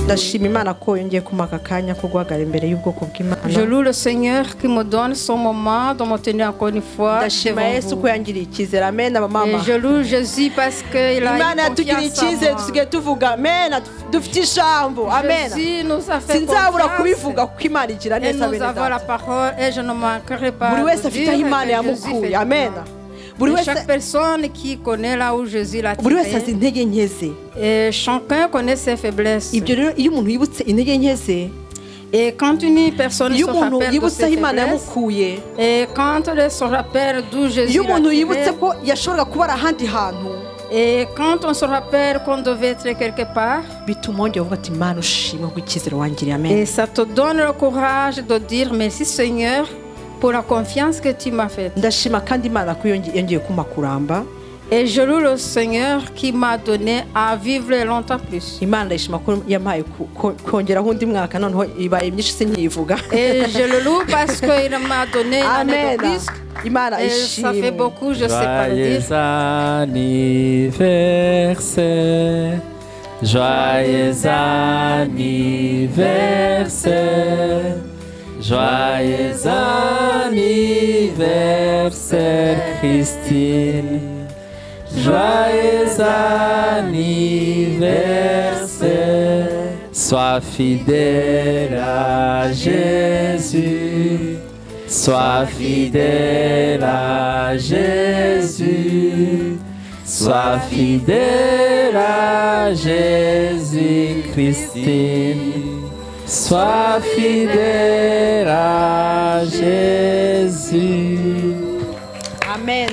ndashima Imana ko yongeye kumaka kanya ko guhagarara imbere y'ubwoko bw'Imana. Je loue le Seigneur qui me donne son moment de me tenir encore une fois. Ndashima Yesu ko yangiriye icyizere. Amen abamama. Et je loue Jésus parce qu'il a Imana yatugiriye icyizere dusigaye tuvuga amen dufite ijambo. Amen. Jésus nous a fait sinzabura kubivuga kuko Imana igira et neza nous bene avons la data. parole et je ne manquerai pas Buri wese de afite aho dire Imana que Jésus yamukuye. fait Amen. bien. Buri Et wese chaque personne qui connaît là où Jésus l'a buri wese azi tiré, intege nke ze. et chacun connaît ses faiblesses. Ibyo rero iyo umuntu yibutse intege nke ze, Et quand une personne se iyo umuntu rappelle de yibutse aho ses Imana faiblesses, yamukuye, et quand elle se rappelle d'où Jésus iyo l'a umuntu tiré, yibutse ko yashoboraga kuba ari ahandi hantu, et quand on se rappelle qu'on devait être quelque part, bituma wongera uvuga ati Imana ushimwe ko icyizere wangiriye. Amen. et ça te donne le courage de dire merci Seigneur pour la confiance que tu m'as faite. Ndashima kandi Imana ko yongeye kumpa kuramba. Et je loue le Seigneur qui m'a donné à vivre longtemps plus. Imana ndashima ko yampaye kongeraho undi mwaka noneho ibaye myinshi sinkivuga. Et je le loue parce qu'il m'a donné une année de Amen. plus. Imana Et ça fait ishimwe. beaucoup, je sais pas le dire. Joyeux anniversaire, joyeux anniversaire, joyeux anniversaire Christine, joyeux anniversaire, sois fidèle à Jésus. Sois fidèle à Jésus, sois fidèle à Jésus, Christine, sois fidèle à Jésus. Amen.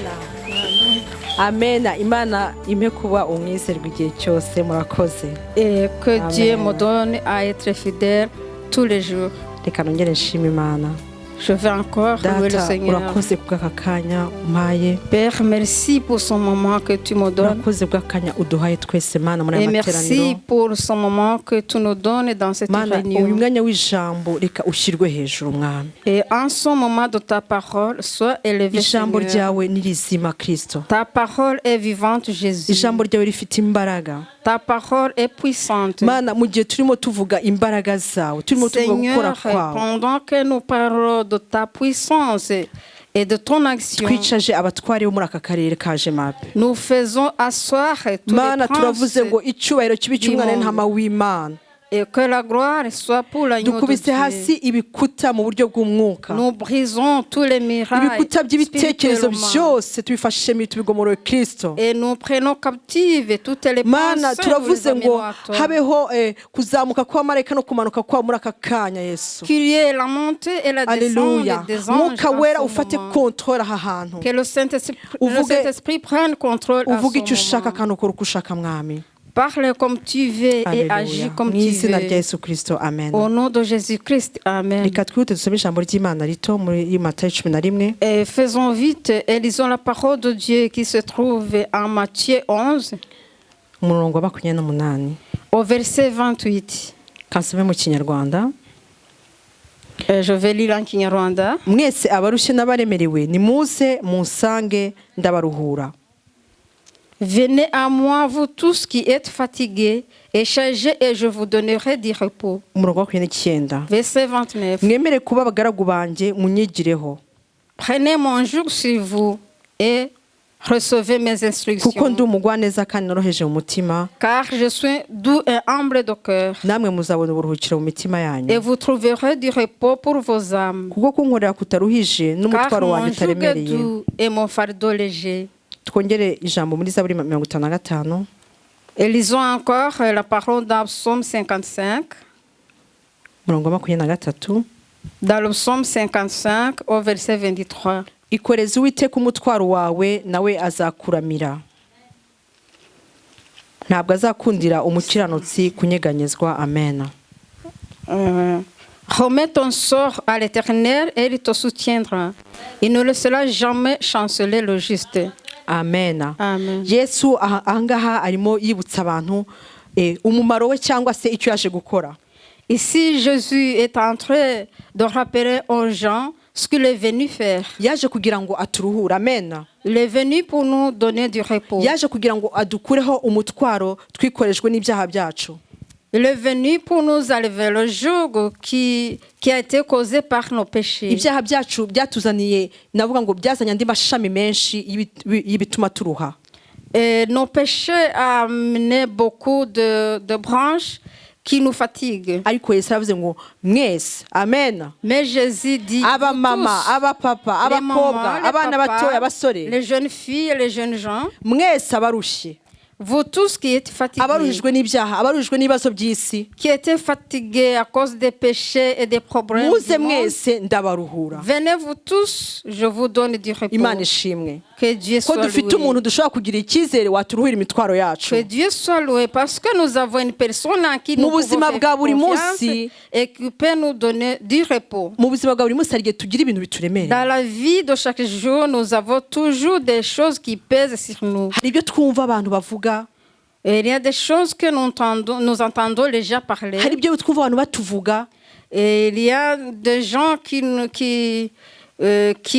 Amen. Imana impe kuba umwizerwa igihe cyose. Murakoze. Et que Amen. Dieu me donne à être fidèle tous les jours. Reka nongere nshima Imana. Je vais encore louer le Data Seigneur. urakoze bw'aka kanya umpaye. Père, merci pour ce moment que tu me donnes. Urakoze bw'akanya uduhaye twese Mana muri Et aya merci materaniro. pour ce moment que tu nous donnes dans cette Mana uyu réunion. mwanya w'ijambo reka ushyirwe hejuru mwami. Et en ce moment de ta parole, sois élevé, Ijambo Seigneur. ryawe ni rizima Kristo. Ta parole est vivante, Jésus. Ijambo ryawe rifite imbaraga. Ta parole est puissante. Mana mu gihe turimo tuvuga imbaraga zawe, turimo tuvuga gukora Seigneur, kwawe, pendant que nous parlons de ta puissance et de ton action, twicaje abatware bo muri aka karere ka Jemape. nous faisons asseoir tous Mana les turavuze princes ngo icyubahiro kibe icy'umwana w'intama w'Imana. et que la gloire soit pour l'agneau de Dukubise hasi Dieu. ibikuta mu buryo bw'umwuka. Nous brisons tous les mirages Ibikuta by'ibitekerezo spirituellement. byose tubifashije tubigomoroye Kristo. Et nous prenons captives toutes les Mana pensées, nous les turavuze ngo amenons à toi. habeho kuzamuka kw'amarayika no kumanuka kwa muri aka kanya Yesu. Qu'il y ait la montée et la Alleluia. descente des anges Mwuka en wera ce ufate moment. contrôle aha hantu. Que le Saint-Esprit Uvuge- prenne contrôle à Uvuga icyo ce ushaka moment. kandi ukora uko ushaka mwami. Parle comme tu veux et agis Alleluia. comme Mu tu izina rya veux. Yesu Kristo. Amen. Au nom de Jésus-Christ, Amen. Reka twihute dusome ijambo ry'Imana rito muri Matayo 11. Et faisons vite et lisons la parole de Dieu qui se trouve en Matthieu 11, umurongo wa 28. au verset 28. Kansome mu Kinyarwanda. Je vais lire en Kinyarwanda. Mwese abarushye n'abaremerewe nimuze munsange ndabaruhura. Venez à moi, vous tous qui êtes fatigués et chargés, et je vous donnerai du repos. Umurongo wa 29. Verset 29. Mwemere kuba abagaragu banjye munyigireho Prenez mon joug sur vous et recevez mes kuko instructions. ndi umugwaneza kandi noroheje mu mutima, Car je suis doux et humble de cœur. namwe muzabona uburuhukiro mu mitima Et yanyu. vous trouverez du repos pour vos âmes. Kuko kunkorera kutaruhije Car n'umutwaro mon wanjye joug est utaremereye. doux et mon fardeau léger. Twongere ijambo muri Zaburi 55. Et lisons encore la parole dans Psaume 55. Umurongo wa 23. Dans le Psaume 55, au verset 23. Ikoreze Uwiteka umutwaro wawe nawe azakuramira. Ntabwo azakundira umukiranutsi kunyeganyezwa. Amen. Remets ton sort à l'Éternel et il te soutiendra. Il ne laissera jamais chanceler le juste. Amen. Amen. Yesu ahangaha arimo yibutsa abantu umumaro we cyangwa se icyo yaje gukora. Ici, Jésus est en train de rappeler aux gens ce qu'il est venu faire. Yaje kugira ngo aturuhure. Amen. Il est venu pour nous donner du repos. Yaje kugira ngo adukureho umutwaro twikorejwe n'ibyaha byacu. Il est venu pour nous enlever le joug qui a été causé par nos péchés. ibyaha byacu byatuzaniye navuga ngo byazanye andi mashami menshi y'ibituma turuha. Et nos péchés ont amené beaucoup de branches qui nous fatiguent. ariko Yesu aravuze ngo mwese amen, Mais Jésus dit, vous abamama, tous, abapapa, les abakobwa, mamans, les abana batoya, papas, abasore, les jeunes filles et les jeunes gens, mwese abarushye, vous tous qui êtes fatigués, abaruhijwe n'ibyaha, abaruhijwe n'ibibazo by'isi, qui étaient fatigués à cause des péchés et des problèmes muze du monde, mwese ndabaruhura. venez vous tous, je vous donne du repos. Imana ishimwe Que Dieu ko soit dufite loué. umuntu dushobora kugira icyizere waturuhira imitwaro yacu. Que Dieu soit loué parce que nous avons une personne en qui Mu nous pouvons buzima faire bwa buri confiance munsi, et qui peut nous donner du repos. mu buzima bwa buri munsi hari igihe tugira ibintu bituremereye, Dans la vie de chaque jour, nous avons toujours des choses qui pèsent sur nous. hari ibyo twumva abantu bavuga, Et il y a des choses que nous entendons déjà parler. hari ibyo twumva abantu batuvuga, Et il y a des gens qui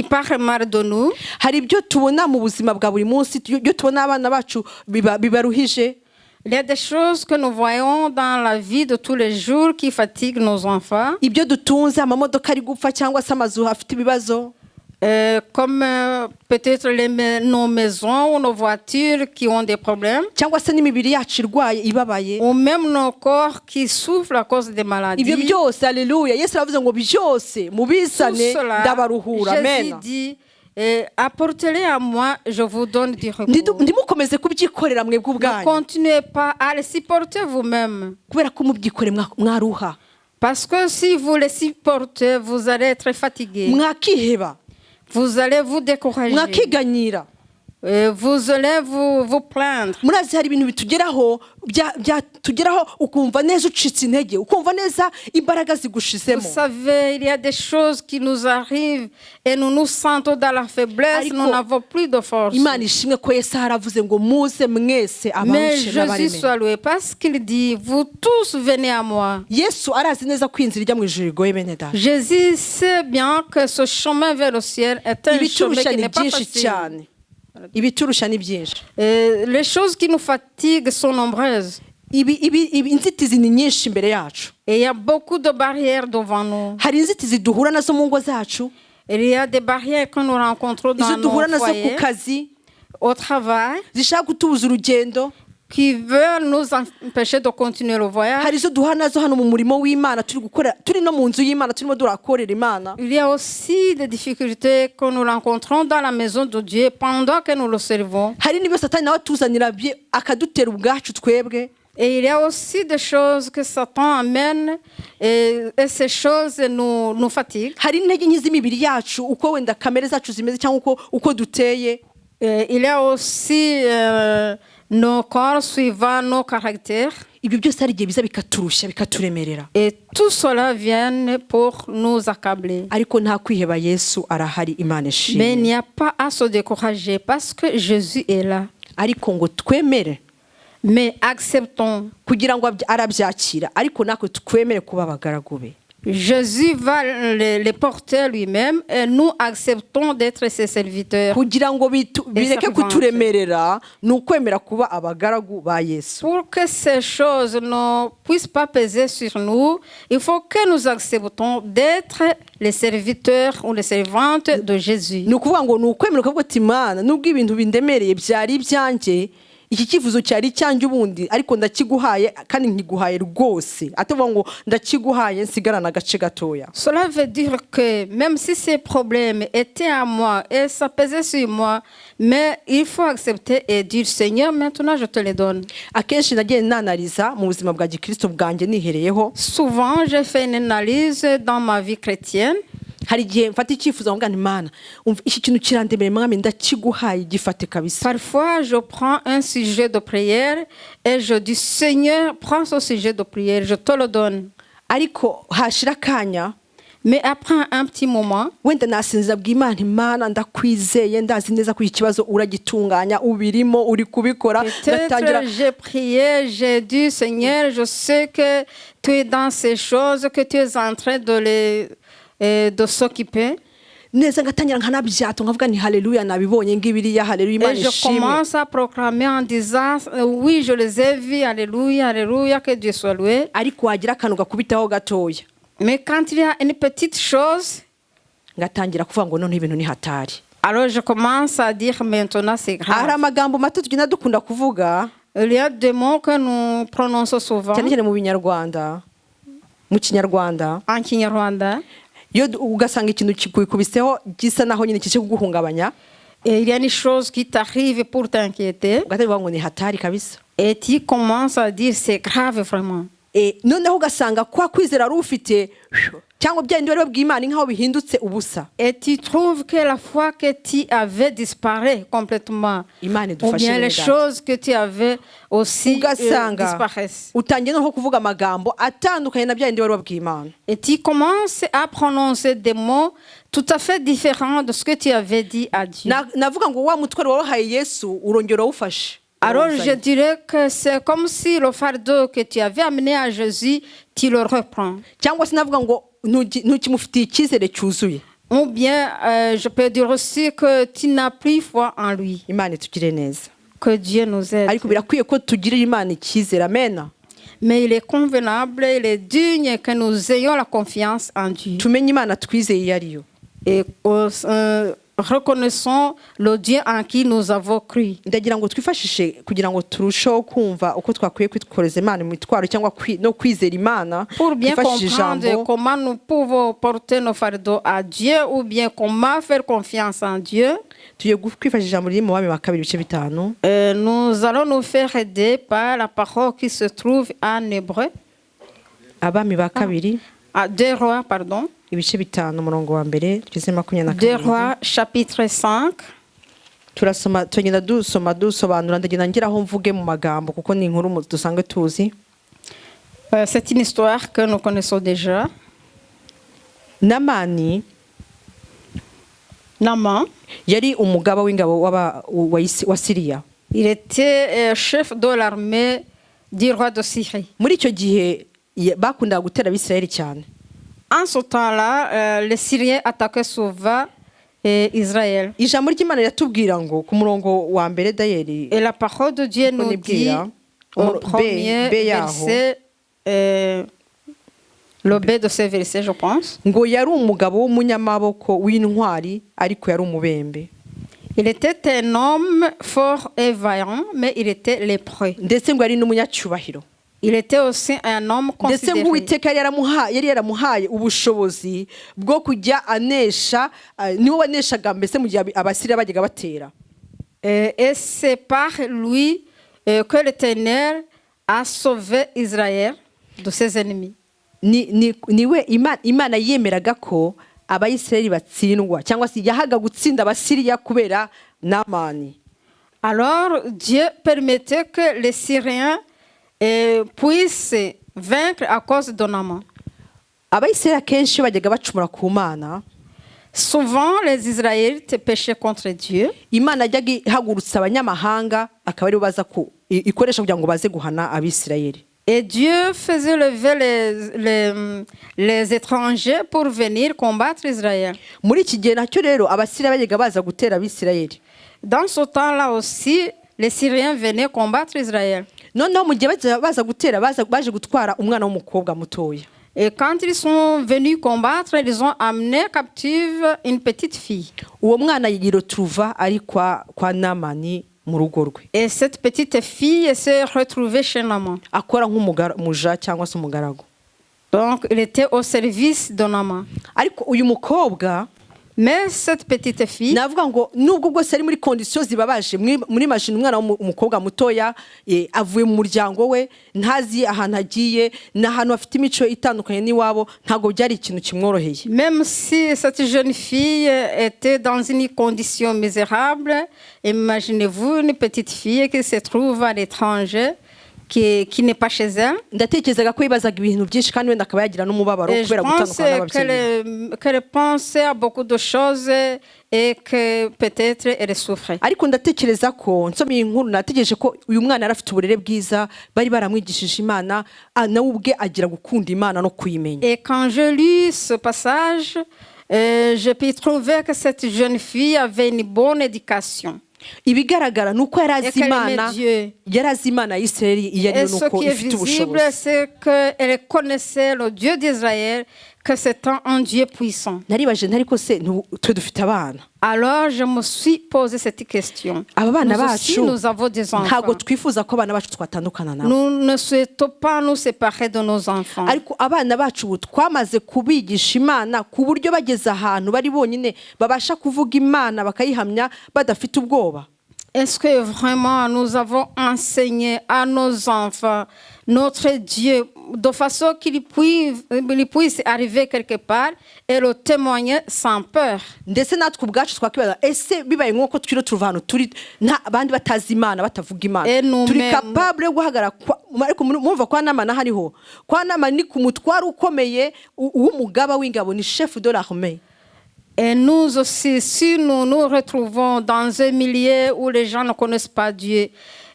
parlent mal de nous. hari ibyo tubona mu buzima bwa buri munsi, ibyo tubona abana bacu bibaruhije, Il y a des choses que nous voyons dans la vie de tous les jours qui fatiguent nos enfants. ibyo dutunze, amamodoka ari gupfa cyangwa se amazu afite ibibazo, Comme peut-être nos maisons ou nos voitures qui ont des problèmes. cyangwa se n'imibiri yacu irwaye ibabaye. Ou même nos corps qui souffrent à cause des maladies. Ibyo byose, haleluya, Yesu aravuze ngo byose mubizane Tout cela, ndabaruhura. Jésus Amen. dit, apportez-les à moi, je vous donne du repos. Ndimukomeze kubyikorera mwebwe Ne ubwanyu, continuez pas à les supporter vous-même. kubera ko mubyikore mwaruha, Parce que si vous les supportez, vous allez être fatigué. mwakiheba, Vous allez vous décourager. mwakiganyira. Vous allez vous plaindre. Murazi hari ibintu bitugeraho byatugeraho ukumva neza ucitse intege, ukumva neza imbaraga Vous zigushizemo. savez, il y a des choses qui nous arrivent et nous nous sentons dans la faiblesse, Ariko, nous n'avons plus de force. Imana ishimwe ko Yesu aravuze ngo muze mwese Mais abarushe Jésus n'abaremeye. soit loué parce qu'il dit, vous tous venez à moi. Yesu arazi neza ko inzira ijya mu ijuru igoye bene data. Jésus sait bien que ce chemin vers le ciel est un chemin Ibiturusha qui ni n'est pas byinshi facile. cyane, ibiturusha ni byinshi, Les choses qui nous fatiguent sont nombreuses. inzitizi ni nyinshi imbere yacu. Et il y a beaucoup de barrières devant nous. Hari inzitizi duhura nazo mu ngo zacu, Il y a des barrières que nous rencontrons dans izo nos duhura nazo ku foyers, kazi, au travail, zishaka kutubuza urugendo, qui veulent nous empêcher de continuer le voyage. hari izo duhura nazo hano mu murimo w'Imana turi gukora, turi no mu nzu y'Imana turimo turakorera Imana. Il y a aussi des difficultés que nous rencontrons dans la maison de Dieu pendant que nous le servons. Hari n'ibyo Satani nawe atuzanira akadutera ubwacu twebwe. Et il y a aussi des choses que Satan amène et ces choses nous fatiguent. Hari intege nke z'imibiri yacu, uko wenda kamere zacu zimeze cyangwa uko duteye. Et il y a aussi nos corps suivant nos caractères. Ibyo byose hari igihe biza bikaturushya bikaturemerera, Et tout cela vient pour nous accabler. ariko nta kwiheba, Yesu arahari. Imana Mais il ishimwe. n'y a pas à se décourager parce que Jésus est là. Ariko ngo twemere Mais acceptons. kugira ngo arabyakira, ariko natwe twemere kuba abagaragu be. Jésus va les porter lui-même et nous acceptons d'être ses serviteurs. Kugira ngo bireke kuturemerera, ni ukwemera kuba abagaragu ba Yesu. Pour que ces choses ne puissent pas peser sur nous, il faut que nous acceptons d'être les serviteurs ou les servantes de Jésus. Ni ukuvuga ngo ni ukwemera kuvuga ati Imana, nubwo ibintu bindemereye byari ibyanjye, iki kivuzo cyari icyanjye ubundi, ariko ndakiguhaye kandi nkiguhaye rwose, atavuga ngo ndakiguhaye nsigarana agace gatoya. Cela veut dire que même si ces problèmes étaient à moi et ça pesait sur moi, mais il faut accepter et dire Seigneur, maintenant je te les donne. Akenshi nagiye nanariza mu buzima bwa gikristo bwanjye nihereyeho. Souvent, j'ai fait une analyse dans ma vie chrétienne. Hari igihe mfata icyifuzo ngo ngane Imana, iki kintu kirandemere mwami, ndakiguhaye gifate kabisa. Parfois, je prends un sujet de prière et je dis Seigneur, prends ce sujet de prière, je te le donne. Ariko hashira akanya, Mais après un petit moment, wenda nasinza bw'Imana, Imana ndakwizeye, ndazi neza ko ikibazo uragitunganya, ubirimo uri kubikora. peut-être j'ai prié, j'ai dit Seigneur, je sais que tu es dans ces choses, que tu es en train de s'occuper. neza ngatangira nkanabyata nkavuga ni haleluya nabibonye ngibiriya haleluya Et Imana je ishimwe commence à proclamer en disant, oui, je les ai vus, alléluia, alléluia, que Dieu soit loué. ariko wagira akantu gakubitaho gatoya Mais quand il y a une petite chose, ngatangira kuvuga ngo none ibintu ni hatari. alors je commence à dire maintenant c'est hari grave. amagambo mato tugenda dukunda kuvuga Il y a des mots que nous prononçons souvent cyane cyane mu binyarwanda mu kinyarwanda en Kinyarwanda. iyo ugasanga ikintu kikubiseho gisa naho nyine kije kuguhungabanya Et il y a une chose qui t'arrive pour t'inquiéter. ugatangira ngo ni hatari kabisa. Et tu commences à dire c'est grave vraiment. Noneho ugasanga kwa kwizera ari ufite cyangwa byandi bari babw'Imana nkaho bihindutse ubusa. Et tu trouves que la foi que tu avais disparaît complètement. Imana Ou idufashe bien les neza. choses que tu avais aussi Ugasanga disparaissent. utangiye no kuvuga amagambo atandukanye na byandi bari babw'Imana. Et tu commences à prononcer des mots tout à fait différents de ce que tu avais dit à Dieu. Navuga ngo wa mutwaro warohaye Yesu urongera ufashe. Alors je dirais que c'est comme si le fardeau que tu avais amené à Jésus, tu le reprends. Cyangwa sinavuga ngo ntukimufitiye icyizere cyuzuye. Ou bien je peux dire aussi que tu n'as plus foi en lui. Imana itugire neza. Que Dieu nous aide. Ariko birakwiye ko tugirira Imana icyizere. Amen. Mais il est convenable, il est digne que nous ayons la confiance en Dieu. Tumenye Imana twizeye iyo ariyo. Et reconnaissons le Dieu en qui nous avons cru. Ndagira ngo twifashishe kugira ngo turusheho kumva uko twakwiye kwitkoreza Imana mu mitwaro cyangwa no kwizera Imana. Pour bien comprendre comment nous pouvons porter nos fardeaux à Dieu ou bien comment faire confiance en Dieu. Tugiye kwifashisha ijambo riri mu Bami ba 2:5. Nous allons nous faire aider par la parole qui se trouve en hébreu. Abami ba 2. 2 Rois, pardon. Ibice 5 umurongo wa mbere tugeze 2 22. Rois chapitre 5. Turasoma tugenda dusobanura ndagenda ngiraho mvuge mu magambo kuko ni inkuru dusanzwe tuzi. C'est une histoire que nous connaissons déjà. Naaman yari umugaba w'ingabo wa Syria. Il était chef de l'armée du roi de Syrie. Muri icyo gihe bakundaga gutera Abisirayeli cyane. En ce temps-là, les Syriens attaquaient souvent Israël. Ijambo ry'Imana riratubwira ngo ku murongo wa mbere Dayeli. Et la parole de Dieu nous dit au premier verset, le B de ce verset, je pense. Ngo yari umugabo w'umunyamaboko w'intwari ariko yari umubembe. Il était un homme fort et vaillant, mais il était lépreux. Ndetse ngo ari n'umunyacyubahiro. Il était aussi un homme ndetse considéré. Uwiteka yari yaramuhaye ubushobozi bwo kujya anesha niwe waneshaga mbese mu gihe Abasiriya bajyaga batera. Et c'est par lui que l'Éternel a sauvé Israël de ses ennemis. Niwe Imana yemeraga ko Abayisirayeli batsindwa cyangwa se yahaga gutsinda Abasiriya kubera Naaman. Alors Dieu permettait que les Syriens puissent vaincre à cause de Naaman. Abayisirayeli kenshi bajyaga bacumura ku Mana. Souvent les Israélites péchaient contre Dieu. Imana yajyaga ihagurutsa abanyamahanga akaba ari baza ko ikoresha kugira ngo baze guhana Abisirayeli. Et Dieu faisait lever les étrangers pour venir combattre Israël. Muri iki gihe nacyo rero Abasiriya bajyaga baza gutera Abisirayeli. Dans ce temps-là aussi, les Syriens venaient combattre Israël. Noneho mu gihe baza gutera baje gutwara umwana w'umukobwa mutoya. Et quand ils sont venus combattre, ils ont amené captive une petite fille. Uwo mwana yirotuva ari kwa Naaman mu rugo rwe. Et cette petite fille s'est retrouvée chez Naaman. Akora nk'umuja cyangwa se umugaragu. Donc il était au service de Naaman. Ariko uyu mukobwa mais cette petite fille navuga ngo nubwo bwose ari muri conditions zibabaje muri machine umwana w'umukobwa mutoya avuye mu muryango we ntazi ahantu agiye n'ahantu afite imico itandukanye n'iwabo ntago byari ikintu kimworoheye. Même si cette jeune fille était dans une condition misérable, imaginez-vous une petite fille qui se trouve à l'étranger, qui n'est pas chez elle. Ndatekerezaga ko yibazaga ibintu byinshi kandi wenda akaba yagira n'umubabaro kubera gutandukana n'ababyeyi. qu'elle pensait à beaucoup de choses et que peut-être elle souffrait. Ariko ndatekereza ko nsomye inkuru nategereje ko uyu mwana yarafite uburere bwiza bari baramwigishije Imana nawe ubwe agira gukunda Imana no kuyimenya. Et quand je lis ce passage, je peux trouver que cette jeune fille avait une bonne éducation. ibigaragara ni uko yari Et azi qu'elle aimait imana Dieu. yari azi imana ya isirayeli iyo ari Et yo ce nuko qui est ifite visible, ubushobozi. c'est qu'elle connaissait le Dieu d'Israël, que c'est un Dieu puissant. naribaje ntari ko se twe dufite abana Alors, je me suis posé cette question. aba bana Nous aussi, bacu nous avons des ntabwo enfants. twifuza ko abana bacu twatandukana nabo, Nous ne souhaitons pas nous séparer de nos enfants. ariko abana bacu ubu twamaze kubigisha imana ku buryo bageze ahantu bari bonyine babasha kuvuga imana bakayihamya badafite ubwoba. Est-ce que vraiment nous avons enseigné à nos enfants notre Dieu de façon qu'ils puissent arriver quelque part et le témoigner sans peur? ndetse natwe ubwacu twakwibaza ese bibaye nk'uko twiro tuva ahantu turi nta abandi batazi imana batavuga imana Et nous-mêmes. turi capable yo guhagarara ariko mwumva kwa Namani hariho kwa Namani ni ku mutwaro ukomeye w'umugaba w'ingabo, ni chef de l'armée. Et nous aussi, si nous nous retrouvons dans un milieu où les gens ne connaissent pas Dieu,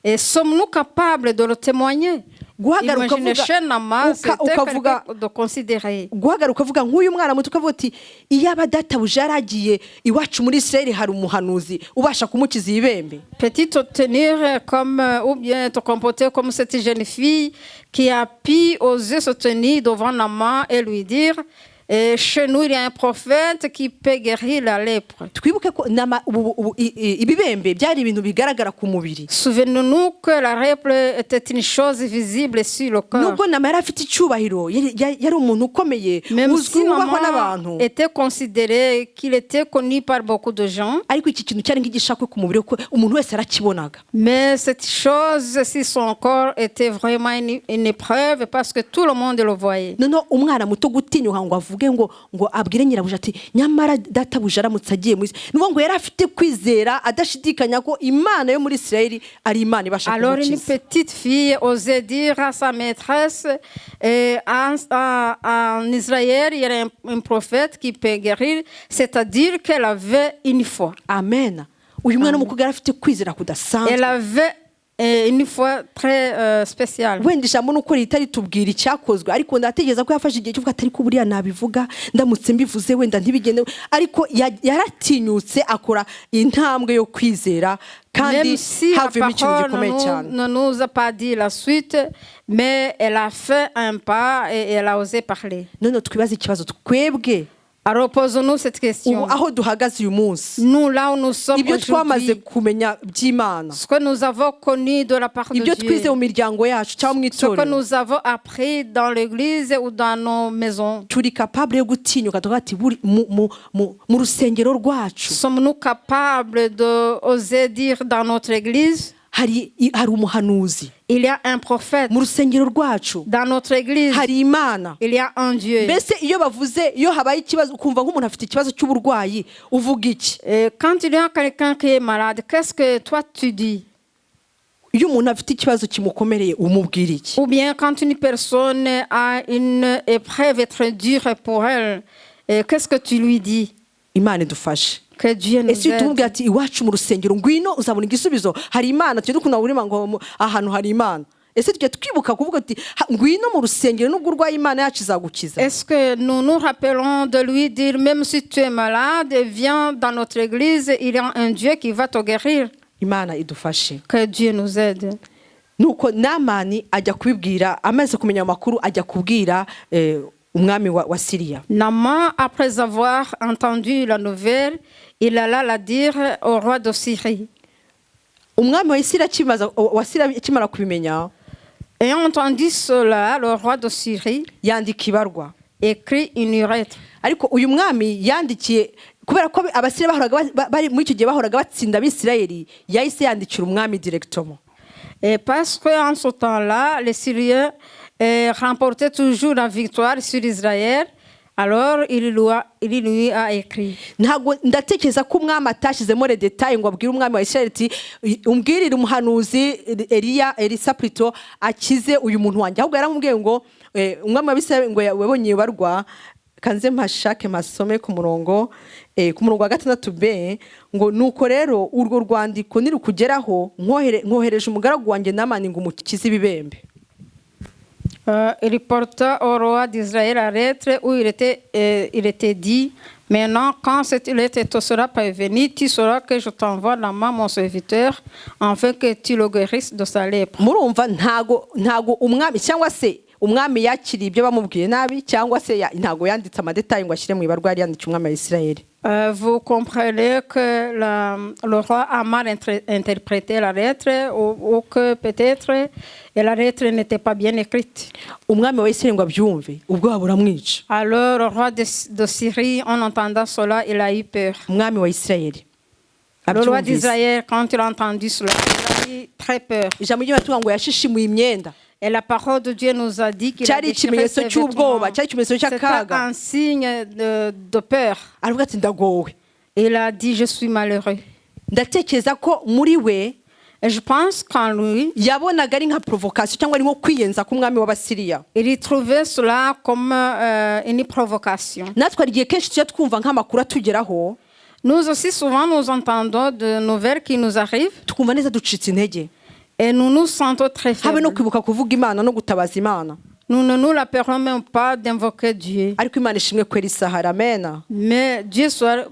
et sommes-nous capables de le témoigner? Guhagaruka Imaginez ukavuga- chez Nama, c'était ukavuga- quelqu'un de considéré. guhagarara ukavuga nk'uyu mwana muto ukavuga uti iyaba databuja yaragiye iwacu muri Isirayeli hari umuhanuzi ubasha kumukiza ibibembe. Petit te tenir comme, ou bien te comporter comme cette jeune fille qui a pu oser se tenir devant Nama et lui dire, chez nous il y a un prophète qui peut guérir la lèpre. Twibuke ko ibibembe byari ibintu bigaragara ku mubiri. Souvenons-nous que la lèpre était une chose visible sur le corps. Nubwo Nama yari afite icyubahiro yari umuntu ukomeye Même uzwi si wubahwa Nama n'abantu, était considéré qu'il était connu par beaucoup de gens, ariko iki kintu cyari nk'igishakwe ku mubiri ko umuntu wese arakibonaga. mais cette chose, si son corps était vraiment une épreuve, parce que tout le monde le voyait. noneho umwana muto gutinyuka ngo avuge ngo abwire nyirabuja ati nyamara databuja aramutse agiye muri nuvuga ngo yari afite kwizera adashidikanya ko imana yo muri Isirayeli ari imana ibasha Alors une kumukiza. petite fille osait dire à sa maîtresse, en Israël, il y a un prophète qui peut guérir, c'est-à-dire qu'elle avait une foi. Amen. Uyu mwana w'umukobwa yari afite kwizera Elle kudasanzwe. avait une foi très spéciale. wenda ijambo nuko ritari tubwira icyakozwe, ariko ndatekereza ko yafashe igihe cyo kuvuga atari ko buriya nabivuga ndamutse mbivuze wenda ntibigende, ariko yaratinyutse akora intambwe yo kwizera kandi Même si la havuyemo ikintu parole gikomeye cyane. ne nous a pas dit la suite, mais elle a fait un pas et elle a osé parler. none twibaze ikibazo twebwe Alors posons-nous cette question. ubu aho duhagaze uyu munsi, Nous, là où nous sommes ibyo twamaze aujourd'hui, kumenya by'Imana, ce que nous avons connu de la part de ibyo Dieu, twize mu miryango yacu cyangwa mu ce que itorero, nous avons appris dans l'église ou dans nos maisons, turi capable yo gutinyuka tukavuga ati mu rusengero rwacu sommes-nous capables d'oser dire dans notre église, hari umuhanuzi, il y a un prophète. mu rusengero rwacu Dans notre église, hari Imana. il y a un Dieu. Mbese iyo bavuze iyo habaye ikibazo ukumva nk'umuntu afite ikibazo cy'uburwayi uvuga iki? Et quand il y a quelqu'un qui est malade, qu'est-ce que toi tu dis? Iyo umuntu afite ikibazo kimukomereye umubwira iki? Ou bien quand une personne a une épreuve très dure pour elle, qu'est-ce que tu lui dis? Imana idufashe. Que Dieu nous Ese iyo tumubwira aide. ati iwacu mu rusengero ngwino uzabona igisubizo, hari Imana, tujye dukunda urima ngo ahantu hari Imana. Ese tujye twibuka kuvuga ati ngwino mu rusengero nubwo urwaye Imana yacu izagukiza. Est-ce que nous nous rappelons de lui dire, même si tu es malade, viens dans notre église, il y a un Dieu qui va te guérir? Imana idufashe. Que Dieu nous aide. Nuko Namani ajya kubibwira, amaze kumenya amakuru ajya kubwira umwami wa Siriya. Naaman, après avoir entendu la nouvelle, il alla la dire au roi de Syrie. Umwami wa Siriya akimara kubimenya, Ayant entendu cela, le roi de Syrie yandika ibarwa. écrit une lettre. Ariko uyu mwami yandikiye kubera ko abasiriya bari muri icyo gihe bahoraga batsinda abisirayeli, yahise yandikira umwami directement. Et parce qu'en ce temps-là, les Syriens remportaient toujours la victoire sur Israël, alors il lui a écrit. Ntabwo ndatekereza ko umwami atashyizemo le detail ngo abwire umwami wa Isirayeli ati umbwirire umuhanuzi Elisa Prito akize uyu muntu wanjye, ahubwo yaramubwiye ngo umwami wa Isirayeli ngo wabonye barwa kanze mpashake masome ku murongo wa 6b ngo nuko rero urwo rwandiko nirukugeraho nkohereje umugaragu wanjye Namani ngo umukize ibibembe. Il porta au roi d'Israël la lettre où il était dit, Maintenant, quand cette lettre te sera parvenue, tu sauras que je t'envoie Naaman, mon serviteur, afin que tu le guérisses de sa lèpre. murumva ntago umwami cyangwa se umwami yakiriye ibyo bamubwiye nabi cyangwa se ntago yanditse amadetayi ngo ashyire mu ibarwa yari yandikiye umwami wa Isirayeli. Vous comprenez que le roi a mal interprété la lettre ou que peut-être la lettre n'était pas bien écrite. umwami wa Isirayeli ngo abyumve ubwoba buramwica. Alors le roi de Syrie, en entendant cela, il a eu peur. umwami wa Isirayeli Le roi abyumvise. d'Israël, quand il a entendu cela, il a eu très peur. ijambo ry'Imana ngo yashishimuye imyenda. Et la parole de Dieu nous a dit qu'il a cyari déchiré ikimenyetso ses cy'ubwoba, vêtements. cyari ikimenyetso C'était cy'akaga. un signe de peur. aravuga ati ndagowe. Il a dit, je suis malheureux. ndatekereza ko muri we Et je pense qu'en lui, yabonaga ari nka provocation cyangwa ari nko kwiyenza k'umwami w'Abasiriya. il y trouvait cela comme une provocation. natwe hari igihe kenshi tujya twumva nk'amakuru atugeraho Nous aussi, souvent, nous entendons de nouvelles qui nous arrivent tukumva neza ducitse intege, et nous nous sentons très habe no faibles. kwibuka kuvuga Imana no gutabaza Imana. Nous ne nous la permettons même pas d'invoquer Dieu. ariko Imana ishimwe kwera isahara. Amen. Mais Dieu soit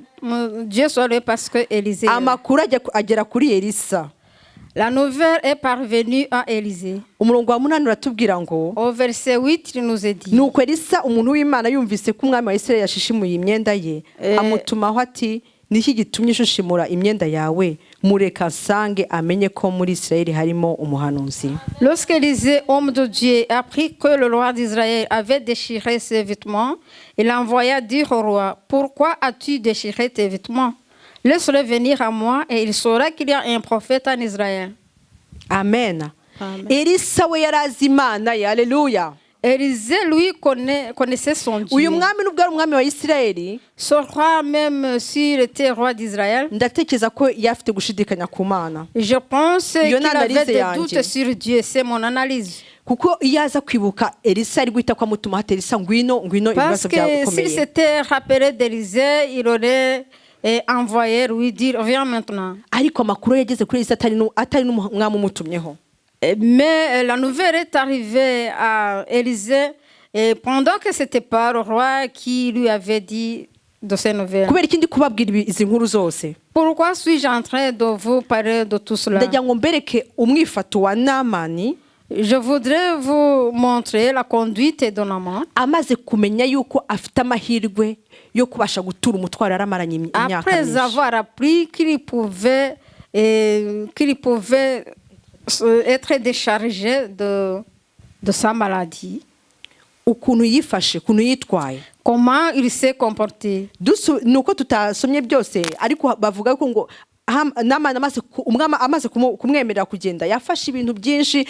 loué parce que Élisée. amakuru agera kuri Elisa. La nouvelle est parvenue à Élisée. umurongo wa 8 uratubwira ngo Au verset 8, il nous est dit. nuko Elisa umuntu w'Imana yumvise ko umwami wa Isirayeli yashishimuye imyenda ye, amutumaho ati niki gitumye ushishimura imyenda yawe, mureka nsange amenye ko muri Isirayeli harimo umuhanuzi. Lorsque Élisée, homme de Dieu, apprit que le roi d'Israël avait déchiré ses vêtements, il envoya dire au roi, pourquoi as-tu déchiré tes vêtements? Laisse-le venir à moi et il saura qu'il y a un prophète en Israël. Amen. Amen. Elisa we yarazi Imana ye. Haleluya. Élisée, lui, connaissait son Dieu. uyu mwami nubwo ari umwami wa Isirayeli, Ce roi, même s'il était roi d'Israël, ndatekereza ko yafite gushidikanya ku Mana, je pense qu'il Iyo ni avait analyse des yanjye. doutes sur Dieu. C'est mon analyse. kuko iyo aza kwibuka Elisa ari guhita kwamutuma ati Elisa ngwino Parce ibibazo que s'il byakomeye. s'était rappelé d'Élisée, il aurait envoyé lui dire, viens maintenant. ariko amakuru yageze kuri Elisa atari n'umwami umutumyeho. Mais la nouvelle est arrivée à Élisée et pendant que ce n'était pas le roi qui lui avait dit de ces nouvelles. kubera ikindi kubabwira izi nkuru zose, Pourquoi suis-je en train de vous parler de tout cela? ndagira ngo mbereke umwifato wa Naamani Je voudrais vous montrer la conduite de Naaman. amaze kumenya yuko afite amahirwe yo kubasha gutura umutwaro yaramaranye imyaka Après myinshi. avoir appris qu'il pouvait être déchargé de sa maladie, ukuntu yifashe, ukuntu yitwaye. comment il s'est comporté. nuko tutasomye byose, ariko bavuga ko ngo Naamani umwami amaze kumwemerera kugenda yafashe ibintu byinshi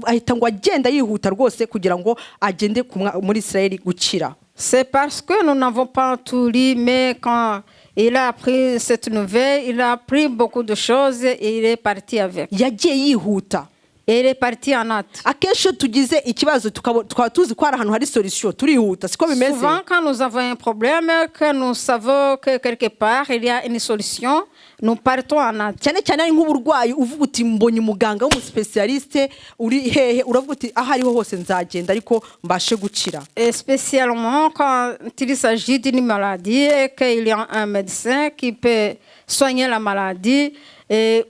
ahita ngo agenda yihuta rwose kugira ngo agende muri Isirayeli gukira. C'est parce que nous n'avons pas tout lu, mais quand il a appris cette nouvelle, il a appris beaucoup de choses et il est parti avec. yagiye yihuta. Et il est parti en hâte. akenshi iyo tugize ikibazo tukaba tuzi ko hari ahantu hari solution turihuta, siko bimeze. Souvent, quand nous avons un problème, que nous savons que quelque part il y a une solution, nous partons en hâte. cyane cyane ari nk'uburwayi uvuga uti mbonye umuganga w'umuspecialiste uri hehe, uravuga uti aho ariho hose nzagenda ariko mbashe gukira. Et spécialement quand il s'agit d'une maladie et qu'il y a un médecin qui peut soigner la maladie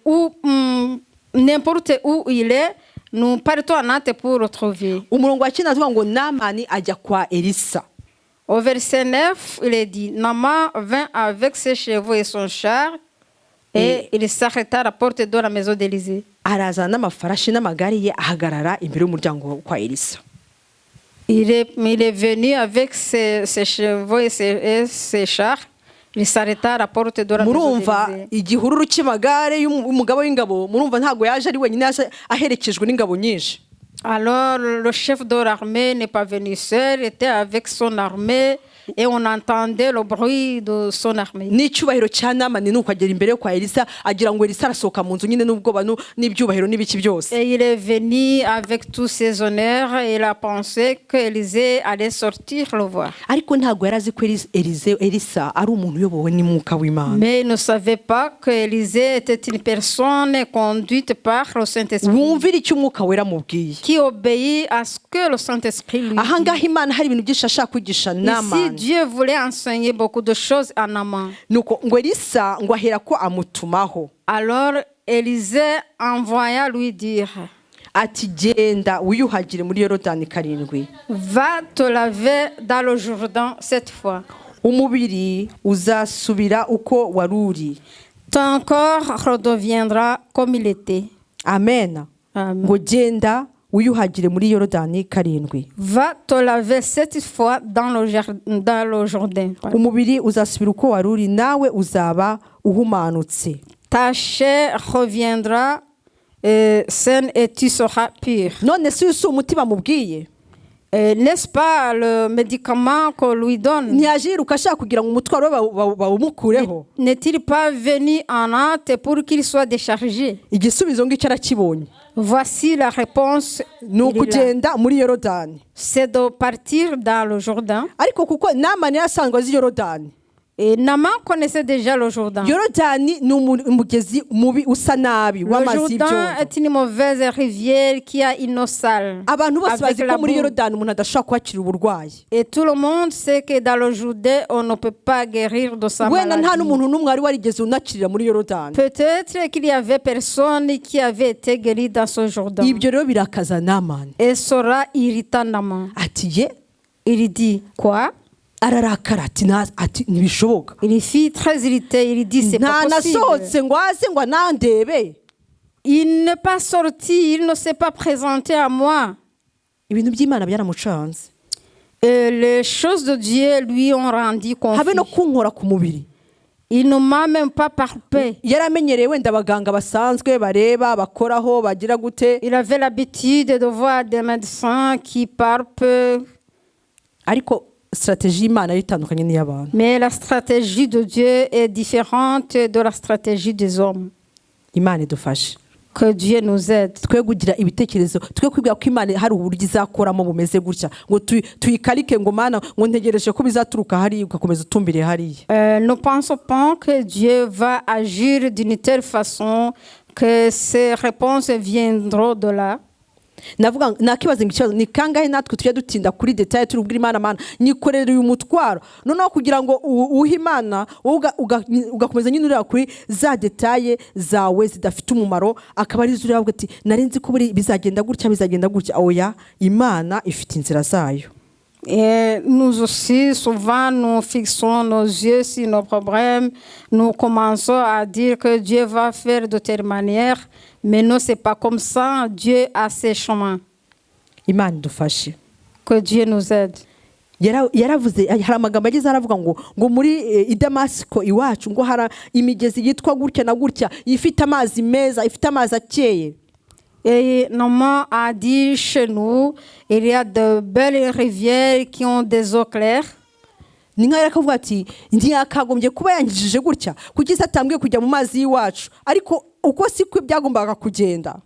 ou n'importe où il est, nous partons en hâte pour le trouver. umurongo wa 9 avuga ngo Naamani ajya kwa Elisa. Au verset 9, il est dit, Naaman vint avec ses chevaux et son char et il s'arrêta à la porte de la maison d'Élisée. Arazana n'amafarashi n'amagare ye ahagarara imbere y'umuryango kwa Elisa. Il est venu avec ses chevaux et ses chars. Il s'arrêta à la porte de la maison murumva d'Élisée. igihururu cy'amagare y'umugabo w'ingabo, murumva ntago yaje ari wenyine, aherekejwe n'ingabo nyinshi. Alors le chef de l'armée n'est pas venu seul, il était avec son armée et on entendait le bruit de son armée. n'icyubahiro cya Naamani nuko agera imbere yo kwa Elisa agira ngo Elisa arasohoka mu nzu nyine n'ubwoba n'ibyubahiro n'ibiki byose. Et il est venu avec tous ses honneurs et il a pensé que Élisée allait sortir le voir. ariko ntago yarazi ko Elisa ari umuntu uyobowe n'umwuka w'Imana. Mais il ne savait pas que Élisée était une personne conduite par le Saint-Esprit, wumvira icyo umwuka wera amubwiye. qui obéit à ce que le Saint-Esprit lui dit. ahangaha Imana hari ibintu byinshi ashaka kwigisha Naamani. yorodani Dieu voulait enseigner beaucoup de choses en amont. nuko ngo elisa ngo ahera ko amutumaho Alors Élisée envoya lui dire, ati genda wiyuhagire muri yorodani karindwi va te laver dans le Jourdain cette fois. umubiri uzasubira uko wari uri. Ton corps redeviendra comme il était. Amen. Amen. ngo genda wiyuhagire muri yorodani karindwi Va te laver cette fois dans le Jourdain. umubiri uzasubira uko wari uri nawe uzaba uhumanutse. Ta chair reviendra saine et tu seras pur. none si umuti bamubwiye N'est-ce pas le médicament qu'on lui donne? ntiyaje yiruka ashaka kugira ngo umutwaro we bawumukureho. N'est-il pas venu en hâte pour qu'il soit déchargé? igisubizo ngicyo arakibonye Voici la réponse. ni ukugenda muri yorodani. C'est de partir dans le Jourdain. ariko kuko namani yasanzwe azi yorodani Et Naaman connaissait déjà le Jourdain. yorodani ni umugezi mubi usa nabi Le w'amazi Jourdain y'ibyondo. est une mauvaise rivière qui a une eau sale. abantu bose Avec bazi la ko muri boue. yorodani umuntu adashobora kuhakira uburwayi. Et tout le monde sait que dans le Jourdain, on ne peut pas guérir de sa wenda nta maladie. n'umuntu n'umwe wari warigeze unakirira muri yorodani. Peut-être qu'il y avait personne qui avait été guéri dans ce Jourdain. ibyo rero birakaza namani Et sera irritant Naaman. ati ye Il dit quoi? ararakara ati ntibishoboka Il fit très irrité. Il dit c'est pas nta possible. nasohotse ngo aze ngo anandebe. Il n'est pas sorti. Il ne s'est pas présenté à moi. ibintu by'imana byaramucanze Et les choses de Dieu lui ont rendu habe no confus. kunkora ku mubiri. Il ne m'a même pas palpé. yaramenyereye wenda abaganga basanzwe bareba bakoraho bagira gute, Il avait l'habitude de voir des médecins qui palpent. ariko strategie y'imana yari itandukanye n'iy'abantu. Mais la stratégie de Dieu est différente de la stratégie des hommes. imana idufashe Que Dieu nous aide. twe kugira ibitekerezo twe kwibwira ko imana hari uburyo izakoramo bumeze gutya ngo tuyikarike ngo mana ngo ntegereje ko bizaturuka hariya ugakomeza utumbire hariya. Ne pensons pas que Dieu va agir d'une telle façon que ces réponses viendront de là. navuga nakibaza ngo ikibazo ni kangahe natwe tujya dutinda kuri detail turi kubwira imana mana nyikorera uyu mutwaro noneho kugira ngo uhe imana ugakomeza nyine ureba kuri za detail zawe zidafite umumaro akaba ari zuriya ati narenze ko buri bizagenda gutya oya imana ifite inzira zayo. Et nous aussi, souvent, nous fixons nos yeux sur nos problèmes. Nous commençons à dire que Dieu va faire de telle manière. Mais non, ce n'est pas comme ça. Dieu a ses chemins. imana idufashe. Que Dieu nous aide. yaravuze hari amagambo agize aravuga ngo muri i Damasiko iwacu ngo hari imigezi yitwa gutya na gutya ifite amazi meza ifite amazi akeye. Et Naaman a dit chez nous, il y a de belles rivières qui ont des eaux claires. ni nka yakavuga ati ntiyakagombye kuba yangijije gutya kuki se atambwiye kujya mu mazi y'iwacu ariko uko siko byagombaga kugenda.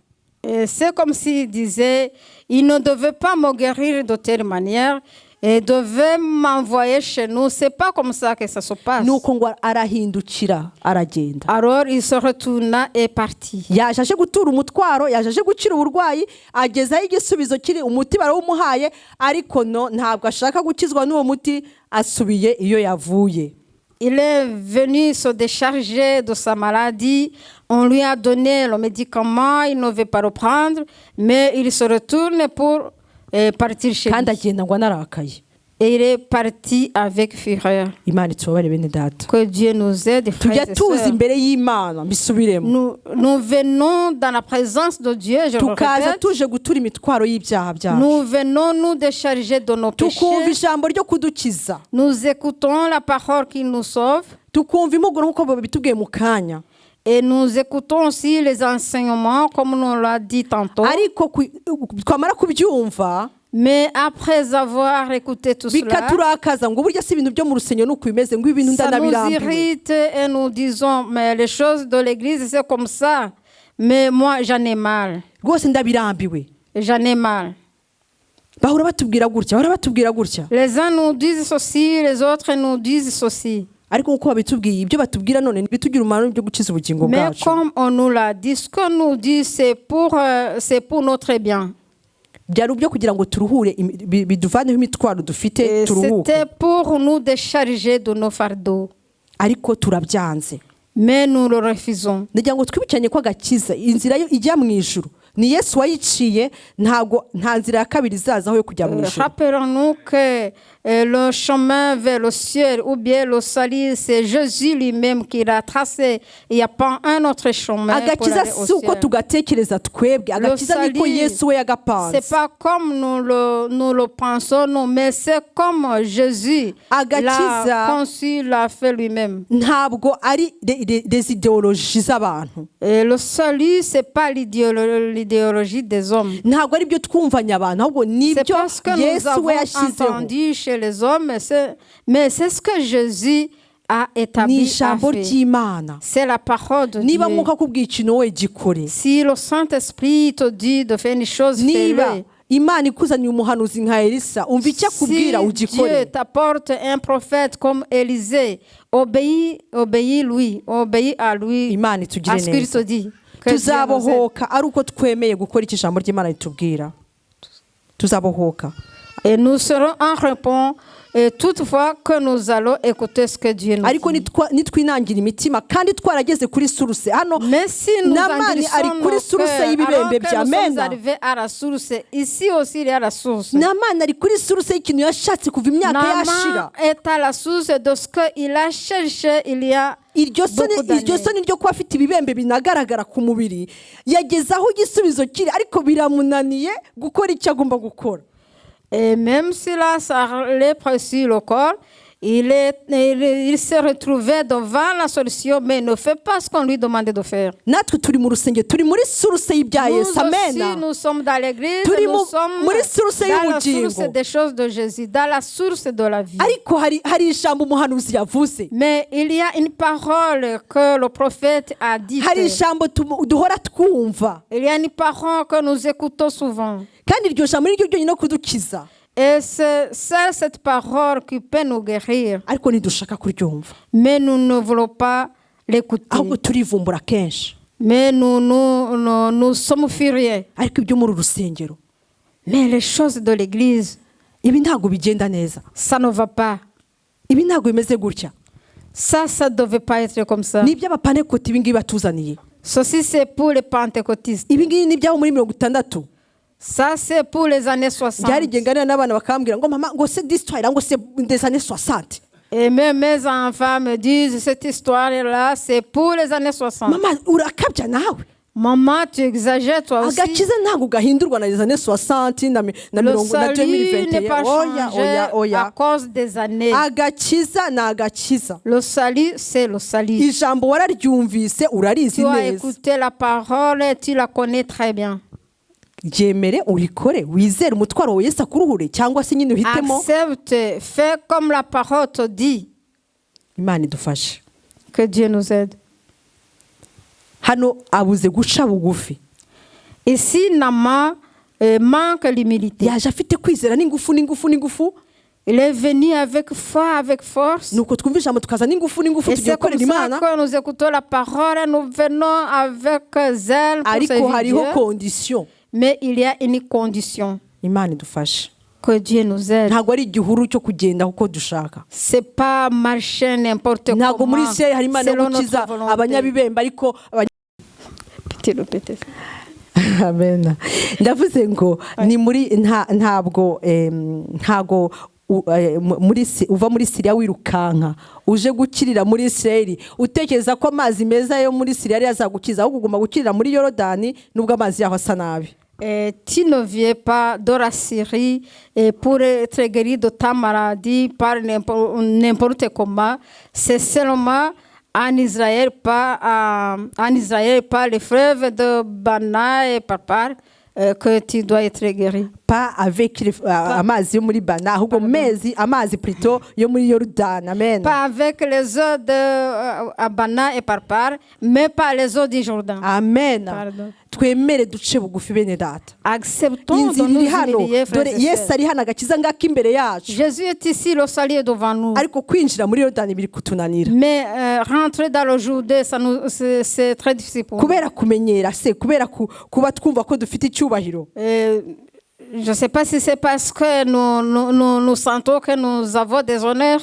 Et c'est comme s'il disait, il ne devait pas me guérir de telle manière et devait m'envoyer chez nous. C'est pas comme ça que ça se passe. nuko ngo arahindukira aragenda. Alors il se retourna et partit. yaje aje gutura umutwaro yaje aje gukira uburwayi agezaho igisubizo kiri umuti barawumuhaye ariko no ntabwo ashaka gukizwa n'uwo muti asubiye iyo yavuye. Il est venu se décharger de sa maladie. On lui a donné le médicament, il ne veut pas le prendre, mais il se retourne pour partir chez kandi lui. agenda ngo anarakaye. Et il est parti avec fureur. imana itubabare bene data Que Dieu nous aide, frères tujya et tuza sœurs. imbere y'imana mbisubiremo Nous venons dans la présence de Dieu, je le tukaza répète. tuje gutura imitwaro y'ibyaha byacu Nous venons nous décharger de nos tukumva péchés. ijambo ryo kudukiza Nous écoutons la parole qui nous sauve. tukumva impuguro nk'uko babitubwiye mu kanya Et nous écoutons aussi les enseignements, comme on l'a dit tantôt. ariko twamara kubyumva Mais après avoir écouté tout cela, bikaturakaza ngo burya si ibintu byo mu rusengero nuko bimeze ngo ibintu ça nous ndanabirambiwe. irrite et nous disons, mais les choses de l'église, c'est comme ça. Mais moi, j'en ai mal. rwose ndabirambiwe. J'en ai mal. bahora batubwira gutya Les uns nous disent ceci, les autres nous disent ceci. ariko nk'uko babitubwiye ibyo batubwira none ntibitugire umumaro byo gukiza ubugingo Mais bwacu. comme on nous l'a dit, ce qu'on nous dit, c'est pour notre bien. byari ubyo kugira ngo turuhure biduvaneho imitwaro dufite Et turuhuke c'était pour nous décharger de nos fardeaux. ariko turabyanze. Mais nous le refusons. ndagira ngo twibukanye ko agakiza inzira yo ijya mu ijuru ni Yesu wayiciye, nta nzira ya kabiri izazaho yo kujya mu ijuru. Rappelons-nous que le chemin vers le ciel ou bien le salut, c'est Jésus lui-même qui l'a tracé. Il n'y a pas un autre chemin pour agakiza aller au si uko ciel. tugatekereza twebwe, agakiza niko Yesu we yagapanze. C'est pas comme nous le pensons, non, mais c'est comme Jésus Agakiza l'a conçu, l'a fait lui-même. ntabwo ari des idéologies z'abantu, Et le salut, c'est pas l'idéologie des hommes. ntabwo ari byo twumvanye abantu, ahubwo C'est nibyo parce que nous Yesu avons we yashyizeho. entendu chez les hommes, mais c'est ce que Jésus a Ni établi, a ijambo fait. ry'Imana. C'est la parole de niba Dieu. mwuka akubwiye ikintu wowe gikore. Si le Saint-Esprit te dit de faire une chose, niba fais-le. Imana ikuzaniye umuhanuzi nka Elisa, umva icyo Si akubwira Dieu ugikore. t'apporte un prophète comme Élisée, obéis à lui, Imana itugire à ce qu'il te neza. dit. Que Dieu nous aide. tuzabohoka ari uko twemeye gukora icyo ijambo ry'Imana ritubwira. Tuzabohoka Et nous serons en réponse et toutefois que nous allons écouter ce que Dieu nous ariko dit. nitwinangira imitima kandi twarageze kuri suruse hano. Mais si nous Namani ari endurissons kuri nos source cœurs, y'ibibembe alors que bya nous sommes Mena. arrivés à la source, ici aussi il y a la source. Namani ari kuri suruse y'ikintu yashatse kuva imyaka yashira. Naaman est à la source de ce qu'il a cherché il y a iryo beaucoup d'années. soni ryo kuba afite ibibembe binagaragara ku mubiri, yageze aho igisubizo kiri ariko biramunaniye gukora icyo agomba gukora. Et même s'il a sa lèpre sur le corps, il s'est retrouvé devant la solution, mais il ne fait pas ce qu'on lui demandait de faire. Natwe turi mu rusengero, turi muri suruse y'ibya Nous Yesu. aussi, Amena. nous sommes dans l'église, Turi nous sommes muri source dans la y'ubugingo. source des choses de Jésus, dans la source de la vie. Ariko hari ijambo umuhanuzi yavuze, Mais il y a une parole que le prophète a dite. hari ijambo duhora twumva, Il y a une parole que nous écoutons souvent. kandi iryo jambo niryo ryonyine kudukiza, Et c'est cette parole qui peut nous guérir. ariko ntidushaka kuryumva, Mais nous ne voulons pas l'écouter. ahubwo turivumbura kenshi. Mais nous sommes furieux. Ariko ibyo muri urusengero Mais les choses de l'église, ibi ntabwo bigenda neza, ça ne va pas. ibi ntabwo bimeze gutya. Ça ne devait pas être comme ça. Ni iby'abapanekoti ibi ngibi batuzaniye, Ceci, c'est pour les pentecôtistes. ibi ngibi ni iby'abo muri 60. Ça, c'est pour les années 60. byari igihe nganira n'abana bakambwira ngo mama ngo c'est d'histoire ngo c'est des années 60. Et même mes enfants me disent, cette histoire-là, c'est pour les années 60. Mama urakabya nawe, Maman, tu exagères toi aussi. agakiza ntabwo gahindurwa na les années 60 na Le mirongo na salut n'est 2021. pas Oya changé oya à oya, cause des années. agakiza ni agakiza. Le salut, c'est le salut. Ijambo wararyumvise urarizi Tu as neza, écouté la parole et tu la connais très bien. ryemere urikore, wizere umutwaro wa Yesu akuruhure, cyangwa se nyine uhitemo. Accepte, fais comme la parole te dit. Imana idufashe. Que Dieu nous aide. Hano abuze guca bugufi, Ici, Naaman manque l'humilité. yaje afite kwizera n'ingufu. Il est venu avec foi, avec force. Nuko twumva ijambo tukaza n'ingufu Et tugiye c'est comme gukorera ça Imana, que nous écoutons la parole et nous venons avec zèle pour ariko servir hariho Dieu. condition. Mais il y a une condition. Imana idufashe. Que Dieu nous aide. Ntabwo ari igihuru cyo kugenda uko dushaka. C'est pas marcher n'importe Ntabwo muri comment. Isirayeli hari Imana yo Selon gukiza notre volonté. abanyabibembe ariko Petit répétez. Amen. Ndavuze ngo ni muri ntabwo uva muri Siriya wirukanka uje gukirira muri Isirayeli utekereza ko amazi meza yo muri Siriya ari azagukiza, ahubwo ugomba gukirira muri Yorodani nubwo amazi yaho asa nabi. Tu ne viens pas de la Syrie pour être guéri de ta maladie par n'importe comment. C'est seulement en Israël, par les fleuves de Bana et Parpar, que tu dois être guéri. Pas avec amazi yo muri Bana, ahubwo amazi plutôt yo muri Yorodani. Amen. Pas avec les eaux de Abana et Parpar, mais pas les eaux du Jourdain. Amen. Pardon. Twemere duce bugufi bene data. Acceptons de Inzira nous iri hano, humilier, frères dore et Yesu sœurs. ari hano, agakiza ngako imbere yacu, Jésus est ici, le salut est devant nous. ariko kwinjira muri Yorodani biri kutunanira. Mais rentrer dans le Jourdain, c'est très difficile pour nous. Kubera kumenyera se, kubera kuba twumva ko dufite icyubahiro. Je ne sais pas si c'est parce que nous sentons que nous avons des honneurs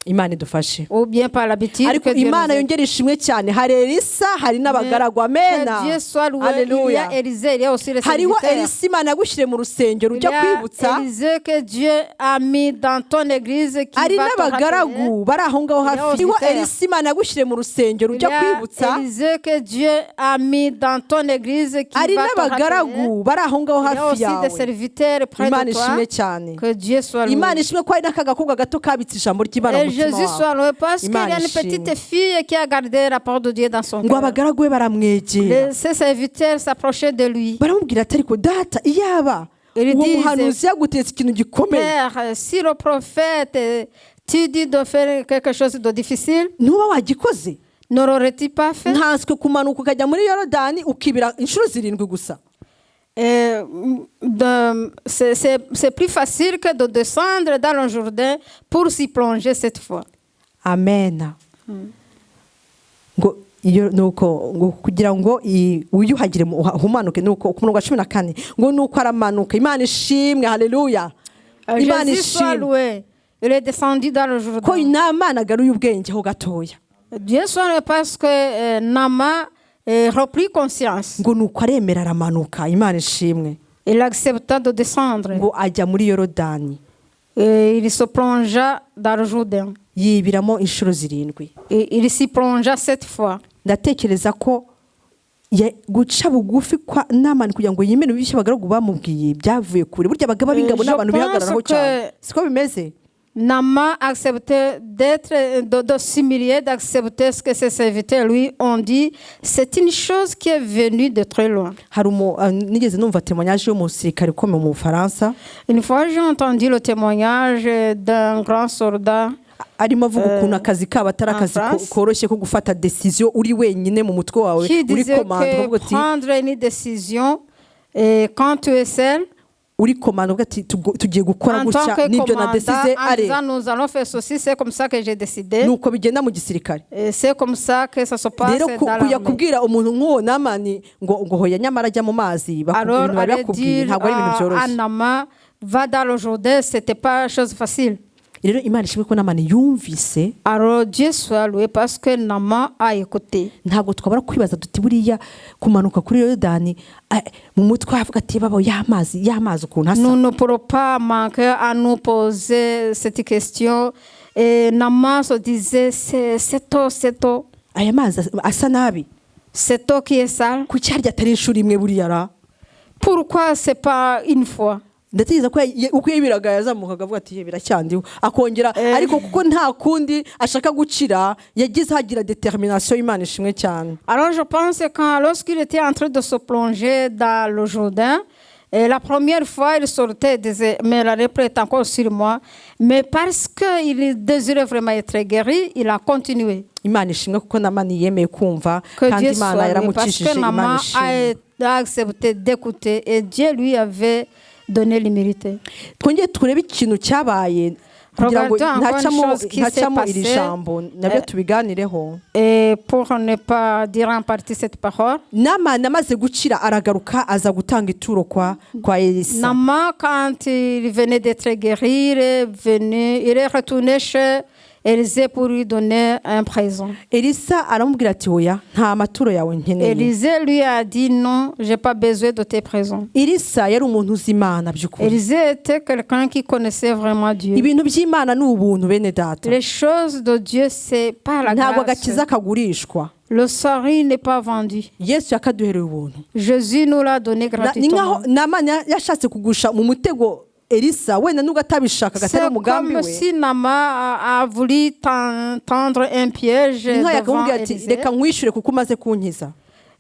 imana idufashe ou bien par l'habitude ariko que Dieu nous imana aide. yongera ishimwe cyane hari elisa hari n'abagaragu amena Que Dieu soit loué. Il y Alléluia. a Élisée, il y a aussi les hariho serviteurs. elisa imana yagushyire mu rusengero Il y ujya a kwibutsa Élisée que Dieu a mis dans ton église qui hari va te rappeler. n'abagaragu bari aho ngaho hafi hariho elisa imana yagushyire mu rusengero Il y ujya a kwibutsa Élisée que Dieu a mis dans ton église qui hari va te rappeler. n'abagaragu bari aho ngaho Il y a hafi aussi des yawe serviteurs près imana de toi. ishimwe cyane Que Dieu soit loué. imana ishimwe ko hari n'akagakobwa gato kabitse ijambo ry'imana mu Et mutima Jésus wawe soit loué parce qu'il y a Imana une ishimwe. petite fille qui a gardé la parole de Dieu dans son ngo cœur. abagaragu be baramwegera Ses serviteurs s'approchaient de lui. baramubwira ati ariko data iyaba Ils uwo disent, muhanuzi yagutetse ikintu gikomeye Père, si le prophète tu dis de faire quelque chose de difficile, ntuba wagikoze n'aurais-tu pas fait? nkanswe kumanuka ukajya muri yorodani ukibira inshuro 7 gusa Et, c'est plus facile que de descendre dans le Jourdain pour s'y plonger cette fois. amena ngo iyo nuko ngo kugira ngo wiyuhagire uhumanuke nuko ku murongo wa 14 ngo nuko aramanuka imana ishimwe haleluya imana Jésus soit ishimwe loué. Il est descendu dans le ko Jourdain. inamana agaruye ubwenge ho gatoya Dieu soit loué parce que Nama repris conscience. ngo nuko aremera aramanuka imana ishimwe Il accepta de descendre. ngo ajya muri yorodani Et il se plongea dans le Jourdain. yibiramo inshuro 7 Et il s'y plongea 7 fois. ndatekereza ko guca bugufi kwa namani kugira ngo yimene ibishye abagaragu bamubwiye byavuye kure burya abagaba b'ingabo n'abantu bihagararaho cyane siko bimeze Nama acceptait de s'humilier, d'accepter ce que ses serviteurs lui ont dit. C'est une chose qui est venue de très loin. hari nigeze numva témoignage y'umusirikare ukomeye mu Bufaransa Une fois, j'ai entendu le témoignage d'un grand soldat arimo avuga ukuntu akazi kabo atari akazi France. koroshye ko gufata decision uri wenyine mu mutwe wawe qui uri disait commande que uvuga ati prendre une décision quand tu es seul, uri commande uvuga ati tugiye gukora en tant gutya que nibyo na commandant, décider en are disant nous allons faire ceci, c'est comme ça que j'ai décidé. nuko bigenda mu gisirikare Et c'est comme ça que ça se passe rero dans kujya l'armée. kubwira umuntu nk'uwo namani ngo hoya nyamara ajya mu mazi Alors, ibintu bari allez bakubwiye dire ntabwo ari ibintu à byoroshye Nama, va dans le Jourdain, c'était pas chose facile. rero imana ishimwe ko namani yumvise Alors Dieu soit loué parce que Nama a écouté. ntabwo twabura kwibaza tuti buriya kumanuka kuri yorodani mu mutwe havuga ati babo y'amazi ukuntu asa Nous ne pourrons pas manquer à nous poser cette question. Et Nama se disait, c'est eau. aya mazi asa nabi Cette eau qui est sale. kuki harya atari inshuro imwe buriya ra Pourquoi c'est pas une fois? ndatekereza ko uko yibiraga yazamukaga avuga ati biracyandiho akongera ariko kuko nta kundi ashaka gukira yagize hagira determination y'Imana ishimwe cyane. Alors je pense que lorsqu'il était en train de se plonger dans le Jourdain, et la première fois il sortait, il disait, mais la lèpre est encore sur moi. Mais parce qu'il désirait vraiment être guéri, il a continué. Imana ishimwe kuko namani yemeye kumva Que kandi Dieu Imana soit loué, parce yaramucishije que Imana Nama ishimwe. a accepté d'écouter et Dieu lui avait donné l'humilité. Twongeye turebe ikintu cyabaye kugira ngo ntacamo iri jambo nabyo tubiganireho. Et pour ne pas dire en partie cette parole, Namani amaze gukira aragaruka aza gutanga ituro kwa Elisa. Nama, quand il venait d'être guéri, il est retourné chez Élisée pour lui donner un présent. Elisa aramubwira ati oya nta maturo yawe nkeneye. Élisée lui a dit non, j'ai pas besoin de tes présents. Elisa yari umuntu uzi Imana by'ukuri. Élisée était quelqu'un qui connaissait vraiment Dieu. Ibintu by'Imana ni ubuntu bene data. Les choses de Dieu, c'est pas la Ntabwo grâce. agakiza kagurishwa. Le salut n'est pas vendu. Yesu yakaduhereye ubuntu. Jésus nous l'a donné Ni gratuitement. nkaho Namani yashatse kugusha mu mutego Elisa wenda nubwo atabishakaga atari C'est umugambi comme we. si Nama a voulu tendre un piège Ni nkaho devant yakamubwira ati Élisée. reka nkwishyure kuko umaze kunkiza.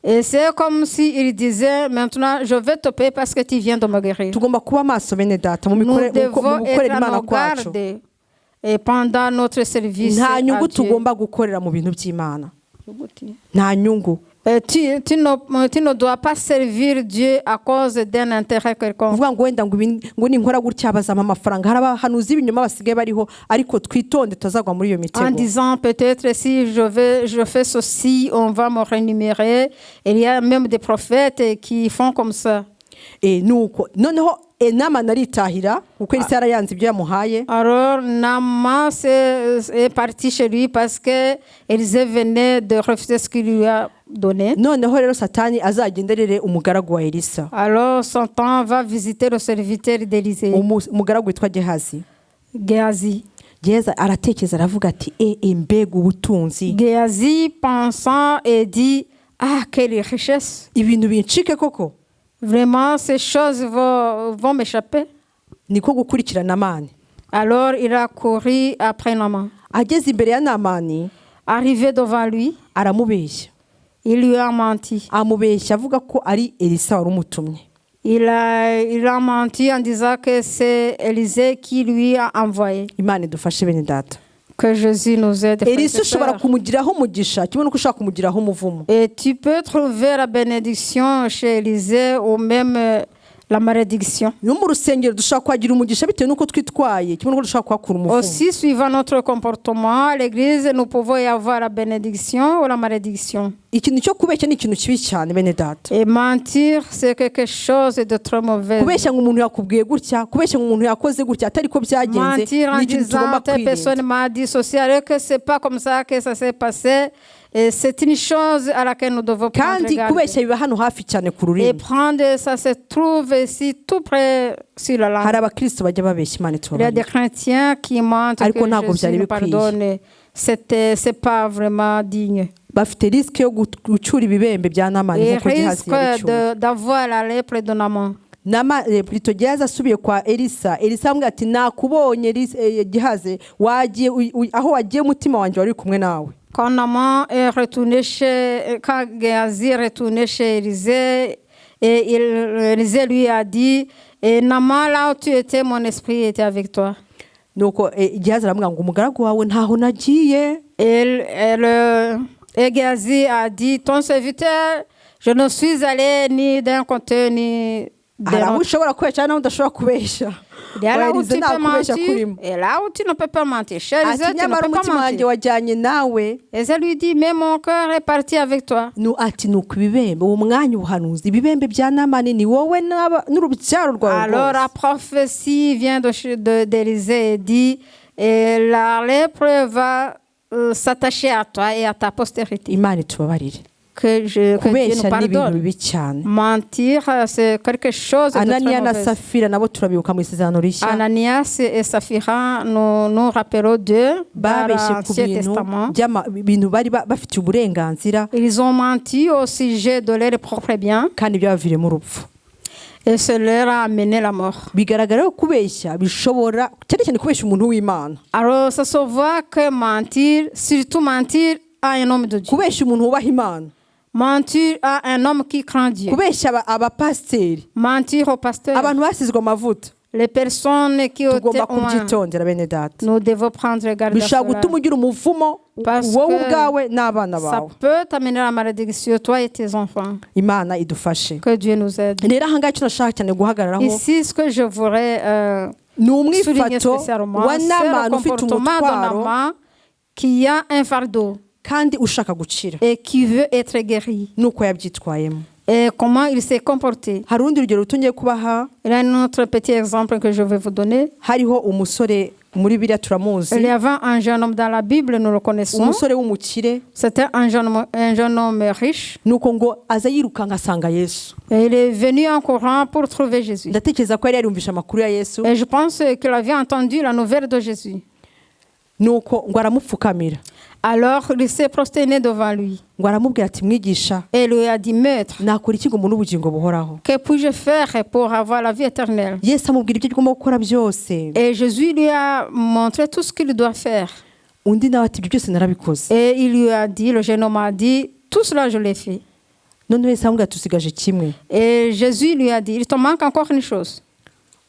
Et c'est comme s'il disait, maintenant, je vais te payer parce que tu viens de me guérir. Tugomba kuba maso bene data mu Nous gukorera devons être à Imana nos kwacu. gardes et pendant notre service Nta à nyungu Dieu. tugomba gukorera mu bintu by'Imana. Nta nyungu. Tu ne dois pas servir Dieu à cause d'un intérêt quelconque. Uvuga ngo wenda ngo ninkora gutya bazampa amafaranga hari abahanuzi b'inyuma basigaye bariho ariko twitonde tuzagwa muri iyo En mitego. disant peut-être si je fais ceci, on va me rémunérer. Il y a même des prophètes qui font comme ça. Nuko noneho Namani aritahira kuko Elisa yarayanze ibyo yamuhaye. Alors, Naaman est parti chez lui parce que Élisée venait de refuser ce qu'il lui a donné. Noneho rero Satani azagenderere umugaragu wa Elisa. Alors, Satan va visiter le serviteur d'Élisée, Umugaragu witwa Gehazi. Géhazi. Gehazi aratekereza aravuga ati mbega ubutunzi. Géhazi pensant et dit, ah, quelle richesse. Ibintu bincike koko. Vraiment, ces choses vont m'échapper. Niko gukurikira Namani. Alors, il a couru après Naaman. Ageze imbere ya Namani, Arrivé devant lui, aramubeshya. il lui a menti. Amubeshya avuga ko ari Elisa wari umutumye. Il a menti en disant que c'est Élisée qui lui a envoyé. Imana idufashe bene data. Que Jésus nous aide. frères et Elisa ushobora sœurs. kumugiraho umugisha kimwe nuko ushaka kumugiraho umuvumo. Et tu peux trouver la bénédiction chez Élisée ou même la malédiction. No mu rusengero dushaka kwagira umugisha bitewe nuko twitwaye kimwe nuko dushaka kwakura umuvumo. Aussi, suivant notre comportement à l'église, nous pouvons y avoir la bénédiction ou la malédiction. Ikintu cyo kubeshya ni ikintu kibi cyane bene data. Et mentir, c'est quelque chose de très mauvais. Kubeshya ngo umuntu yakubwiye gutya, kubeshya ngo umuntu yakoze gutya atari ko byagenze, Mentir en ni ikintu disant tugomba telle personne kwirinda. m'a dissocié alors que c'est pas comme ça que ça s'est passé. Et c'est une chose à laquelle nous devons prendre Kandi garde. kubeshya biba hano hafi cyane ku Et rurimi. prendre, ça se trouve ici tout près sur la langue. Hari abakristo bajya babeshya Imana Il y a des itubabarire. chrétiens qui mentent Ariko que ntabwo Jésus byari nous bikwiye. pardonne. C'est pas vraiment digne. Bafite risque yo gucyura ibibembe bya Namani Et nkuko Gehazi risque yabicyura. d'avoir la lèpre de Naaman. Plutôt Gehazi asubiye kwa Elisa. Elisa amubwira ati nakubonye Gehazi wagiye aho wagiye umutima wanjye wari kumwe nawe. Quand Naaman est retourné quand Géhazi est retourné chez Élisée, et Élisée lui a dit, Naaman, là où tu étais, mon esprit était avec toi. Nuko Gehazi aramubwira ngo umugaragu wawe ntaho nagiye. Et Géhazi a dit, ton serviteur, je ne suis allé ni d'un côté ni de Hari aho l'autre. ushobora kubeshya naho udashobora kubeshya. Il y a là où Elisa tu nta peux kubeshya mentir kurimo. et là où tu ne peux pas mentir. Chez Élisée, Ati tu ne nyamara peux pas umutima wanjye mentir. wajyanye nawe. Et ça lui dit, mais mon cœur est parti avec toi. Ati nuko ibibembe uwo mwanya ubuhanuzi ibibembe bya Namani ni wowe n'urubyaro rwawe Alors la rwose. prophétie vient d'Élisée et dit, et la lèpre va s'attacher à toi et à ta postérité. Imana itubabarire. Que Dieu nous Kubeshya ni ibintu pardonne. bibi cyane. Mentir, c'est quelque chose de très Ananiya na mauvais. Safira nabo turabibuka mu isezerano rishya. Ananias et Saphira, nous rappelons d'eux dans Babeshye ku l'Ancien bintu Testament. bintu bari bafitiye uburenganzira Ils ont menti au sujet de leurs propres biens kandi byabaviremo urupfu. et cela leur a amené la mort. Bigaragara ko kubeshya bishobora cyane cyane kubeshya umuntu w'Imana. Alors ça se voit que mentir, surtout mentir à un homme de Dieu. Kubeshya umuntu wubaha Imana. Mentir à un homme qui craint Dieu. Kubeshya abapasiteri. Mentir au pasteur. Abantu basizwe amavuta. Les personnes qui ont été Tugomba ointes. kubyitondera bene data. Nous devons prendre garde à Bishobora cela. gutuma ugira umuvumo Parce wowe que ubwawe n'abana Ça bawe. peut t'amener la malédiction, toi et tes enfants. Imana idufashe. Que Dieu nous aide. Rero aha ngaha icyo nashaka cyane guhagararaho Ici, ce que je voudrais ni souligner umwifato spécialement, wa c'est Namani le ufite comportement d'un umutwaro amant qui a un fardeau kandi ushaka gukira et qui veut être guéri. nuko yabyitwayemo. Et comment il s'est comporté. Hari urundi rugero rutungiye kubaha. Il y a un autre petit exemple que je vais vous donner. Hariho umusore muri Bibiliya turamuzi. Il y avait un jeune homme dans la Bible, nous le connaissons. Umusore w'umukire C'était un jeune homme riche. nuko ngo aza yirukanka asanga Yesu. Et il est venu en courant pour trouver Jésus. Ndatekereza ko yari yarumvishe amakuru ya Yesu Et je pense qu'il avait entendu la nouvelle de Jésus. nuko ngo aramupfukamira Alors il s'est prosterné devant lui. ngo aramubwira ati mwigisha Et il lui a dit, Maître, nakora iki ngo mbone ubugingo buhoraho. que puis-je faire pour avoir la vie éternelle? Yesu amubwira ibyo agomba gukora byose. Et Jésus lui a montré tout ce qu'il doit faire. Undi nawe ati ibyo byose narabikoze. Et il lui a dit, le jeune homme a dit, tout cela je l'ai fait. None Yesu amubwira ati usigaje kimwe. Et Jésus lui a dit, il te manque encore une chose.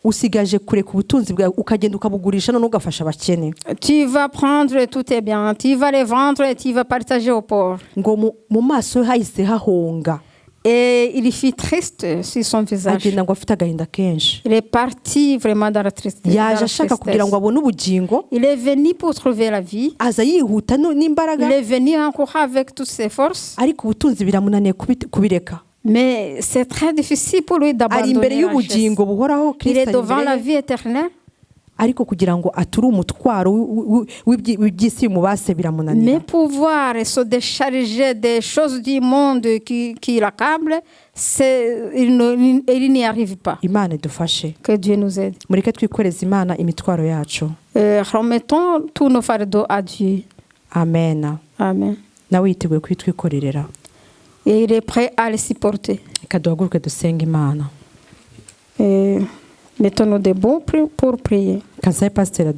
Usigaje kureka ubutunzi bwawe ukagenda ukabugurisha none ugafasha abakene. Tu vas prendre tous tes biens, tu vas les vendre et tu vas partager aux pauvres. Ngo mu maso hahise hahonga. Et il fut triste sur son visage. Agenda ngo afite agahinda kenshi. Il est parti vraiment dans la tristesse. Yaje ashaka kugira ngo abone ubugingo. Il est venu pour trouver la vie. Aza yihuta Il n'imbaraga. est venu en courant avec toutes ses forces. Ariko ubutunzi biramunaniye kubireka. Mais c'est très difficile pour lui ari imbere d'abandonner la chaise. y'ubugingo buhoraho Il Kristo est ari devant imbere la ye, vie éternelle. ariko kugira ngo ature umutwaro w'iby'isi bimubase Mais biramunanira. pouvoir se décharger des choses du monde qui l'accablent, il n'y arrive pas. Imana idufashe, Que Dieu nous aide. mureke twikoreze Imana imitwaro yacu. Remettons tous nos fardeaux à Dieu. Amen. Amen. Nawe yiteguye kwitwikorerera. Et il est prêt à les supporter. Reka duhaguruke dusenga Imana. Mettons-nous debout pour prier. Kansabe pasiteri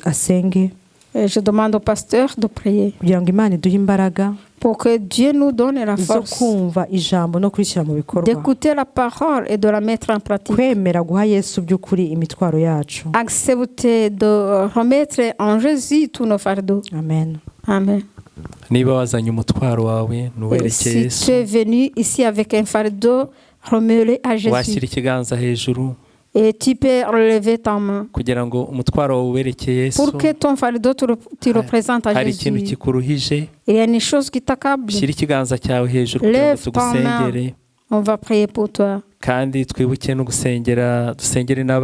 asenge Et je demande au pasteur de prier kugira ngo Imana iduhe imbaraga pour que Dieu nous donne la zo force kumva ijambo no kurishyira mu bikorwa, d'écouter la parole et de la mettre en pratique. kwemera guha Yesu by'ukuri imitwaro yacu. Accepter de remettre en Jésus tous nos fardeaux. Amen. Amen. niba wazanye umutwaro wawe Et nuwerekeye si Yesu tu es venu ici avec un fardeau, remets-le à Jésus. washyira ikiganza hejuru Et tu peux relever ta main. kugira ngo umutwaro wawe uwerekeye Yesu. Pour que ton fardeau te représente à hari ikintu Jésus. kikuruhije, Il y a une chose qui t'accable. shyira ikiganza cyawe hejuru kugira ngo Lève ta main. tugusengere, On va prier pour toi. kandi twibuke no gusengera, dusengere na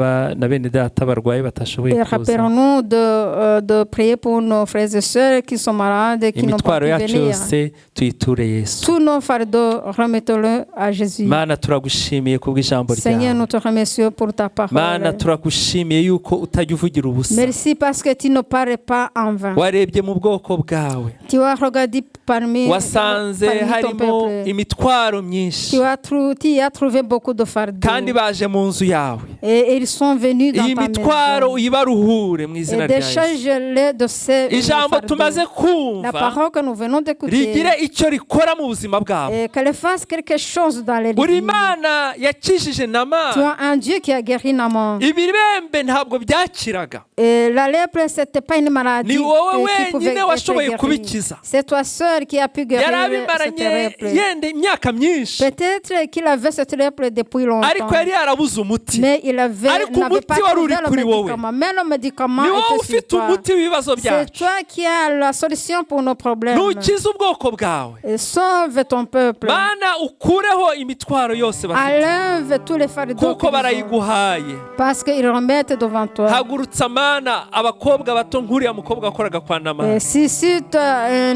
bene data barwaye batashoboye Et kuza. rappelons-nous de prier pour nos frères et sœurs qui sont malades et qui n'ont pas imitwaro pu yacu venir. yose tuyiture Yesu. Tous nos fardeaux, remettons-le à Jésus. Mana turagushimiye kubw'ijambo Seigneur, ryawe. nous te remercions pour ta Mana parole. turagushimiye yuko utajya uvugira ubusa. Merci parce que tu ne parles pas en vain. warebye mu bwoko bwawe, Tu as regardé parmi wasanze ton harimo peuple. imitwaro myinshi, Tu as trouvé beaucoup de fardeaux. kandi baje mu nzu yawe. Et ils sont venus dans iyi ta mitwaro maison. uyibaruhure mu izina Et rya Yesu. décharge-les de ces ijambo fardeaux. tumaze La kumva parole que nous venons d'écouter. rigire icyo rikora mu buzima bwabo. Et qu'elle fasse quelque chose dans les uri vies. Imana yakijije Tu Namani, as un Dieu qui a guéri Naaman. ibibembe ntabwo byakiraga. Et la lèpre, ce n'était pas une maladie Ni wowe qui pouvait wenyine être washoboye guérie. kubikiza. C'est toi seul qui a pu guérir cette yarabimaranye lèpre. yenda imyaka myinshi, Peut-être qu'il avait cette lèpre depuis longtemps. ariko yari yarabuze umuti. Mais il Ariko n'avait pas umuti wari trouvé uri le kuri wowe. médicament. Mais le médicament ni wowe était sur ufite toi. umuti w'ibibazo C'est byacu. toi qui as la solution pour nos problèmes. nukize ubwoko bwawe. Et sauve ton peuple. Mana ukureho imitwaro yose bafite, Enlève tous les fardeaux kuko qu'ils ont. barayiguhaye. Parce qu'ils remettent devant toi. hagurutsa Mana abakobwa bato nk'uriya mukobwa wakoraga kwa Namani. Suscite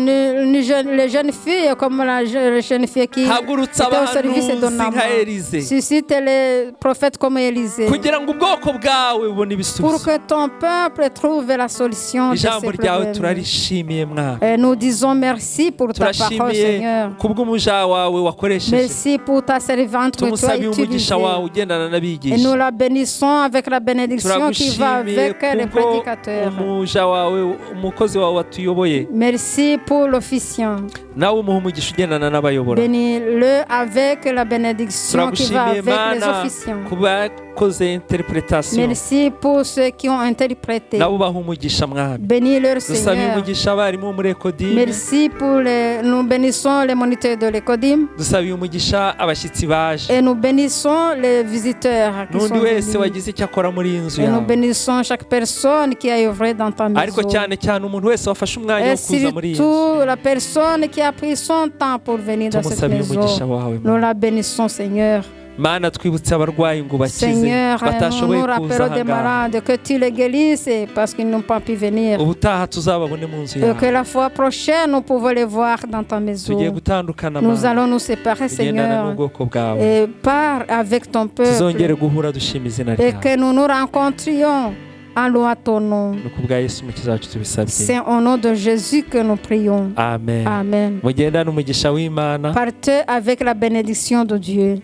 les jeunes filles comme la jeune fille qui hagurutsa était au service de abahanuzi Naaman. nka Elize, Suscite les prophètes comme Élisée. kugira ngo ubwoko bwawe bubone Pour ibisubizo. que ton peuple trouve la solution de ijambo ces ryawe problèmes. turarishimiye Mwana, Et nous disons merci pour ta parole, turashimiye Seigneur. kubw'umuja wawe wakoresheje. Merci pour ta servante que tu as tumusabiye utilisée. umugisha wawe ugendana Et n'abigisha. nous la bénissons avec la bénédiction qui va turagushimiye avec les kubwo prédicateurs. umuja wawe, umukozi wawe watuyoboye, Merci pour l'officiant. nawe umuha umugisha ugendana n'abayobora. Bénis-le avec la bénédiction qui va turagushimiye avec les Mana officiants. ku bakoze interpretation, Merci pour ceux qui ont interprété. nabo ubaha umugisha Mwami. Bénis leur dusabiye Seigneur. umugisha abarimu bo muri Ekodime, Merci pour nous bénissons les moniteurs de l'Écodim dusabiye umugisha abashyitsi baje, et nous bénissons les visiteurs qui sont n'undi wese venus. wagize icyo akora muri iyi nzu Et nous yawe, bénissons chaque personne qui a œuvré dans ta ariko maison. cyane cyane umuntu wese wafashe umwanya wo Et kuza muri iyi nzu. surtout la personne qui a pris son temps pour venir dans cette tumusabiye umugisha maison. wawe Nous Mana. la bénissons, Seigneur. Mana twibutse abarwayi ngo ubakize Seigneur, nous batashoboye nous kuza rappelons des ahangaha. malades, que tu les guérisses parce qu'ils n'ont pas pu venir. ubutaha tuzababone mu nzu Et que yawe. la fois prochaine, nous pouvons les voir dans ta maison. tugiye gutandukana Nous Mana, allons nous séparer, tugendana Seigneur. n'ubwoko bwawe, Et pars avec ton tuzongere peuple. guhura dushima izina Et ryawe. que nous nous rencontrions en louant ton nom. ni ku bwa Yesu umukiza wacu tubisabye, C'est au nom de Jésus que nous prions. amen. Amen. mugendane umugisha w'Imana. Partez avec la bénédiction de Dieu.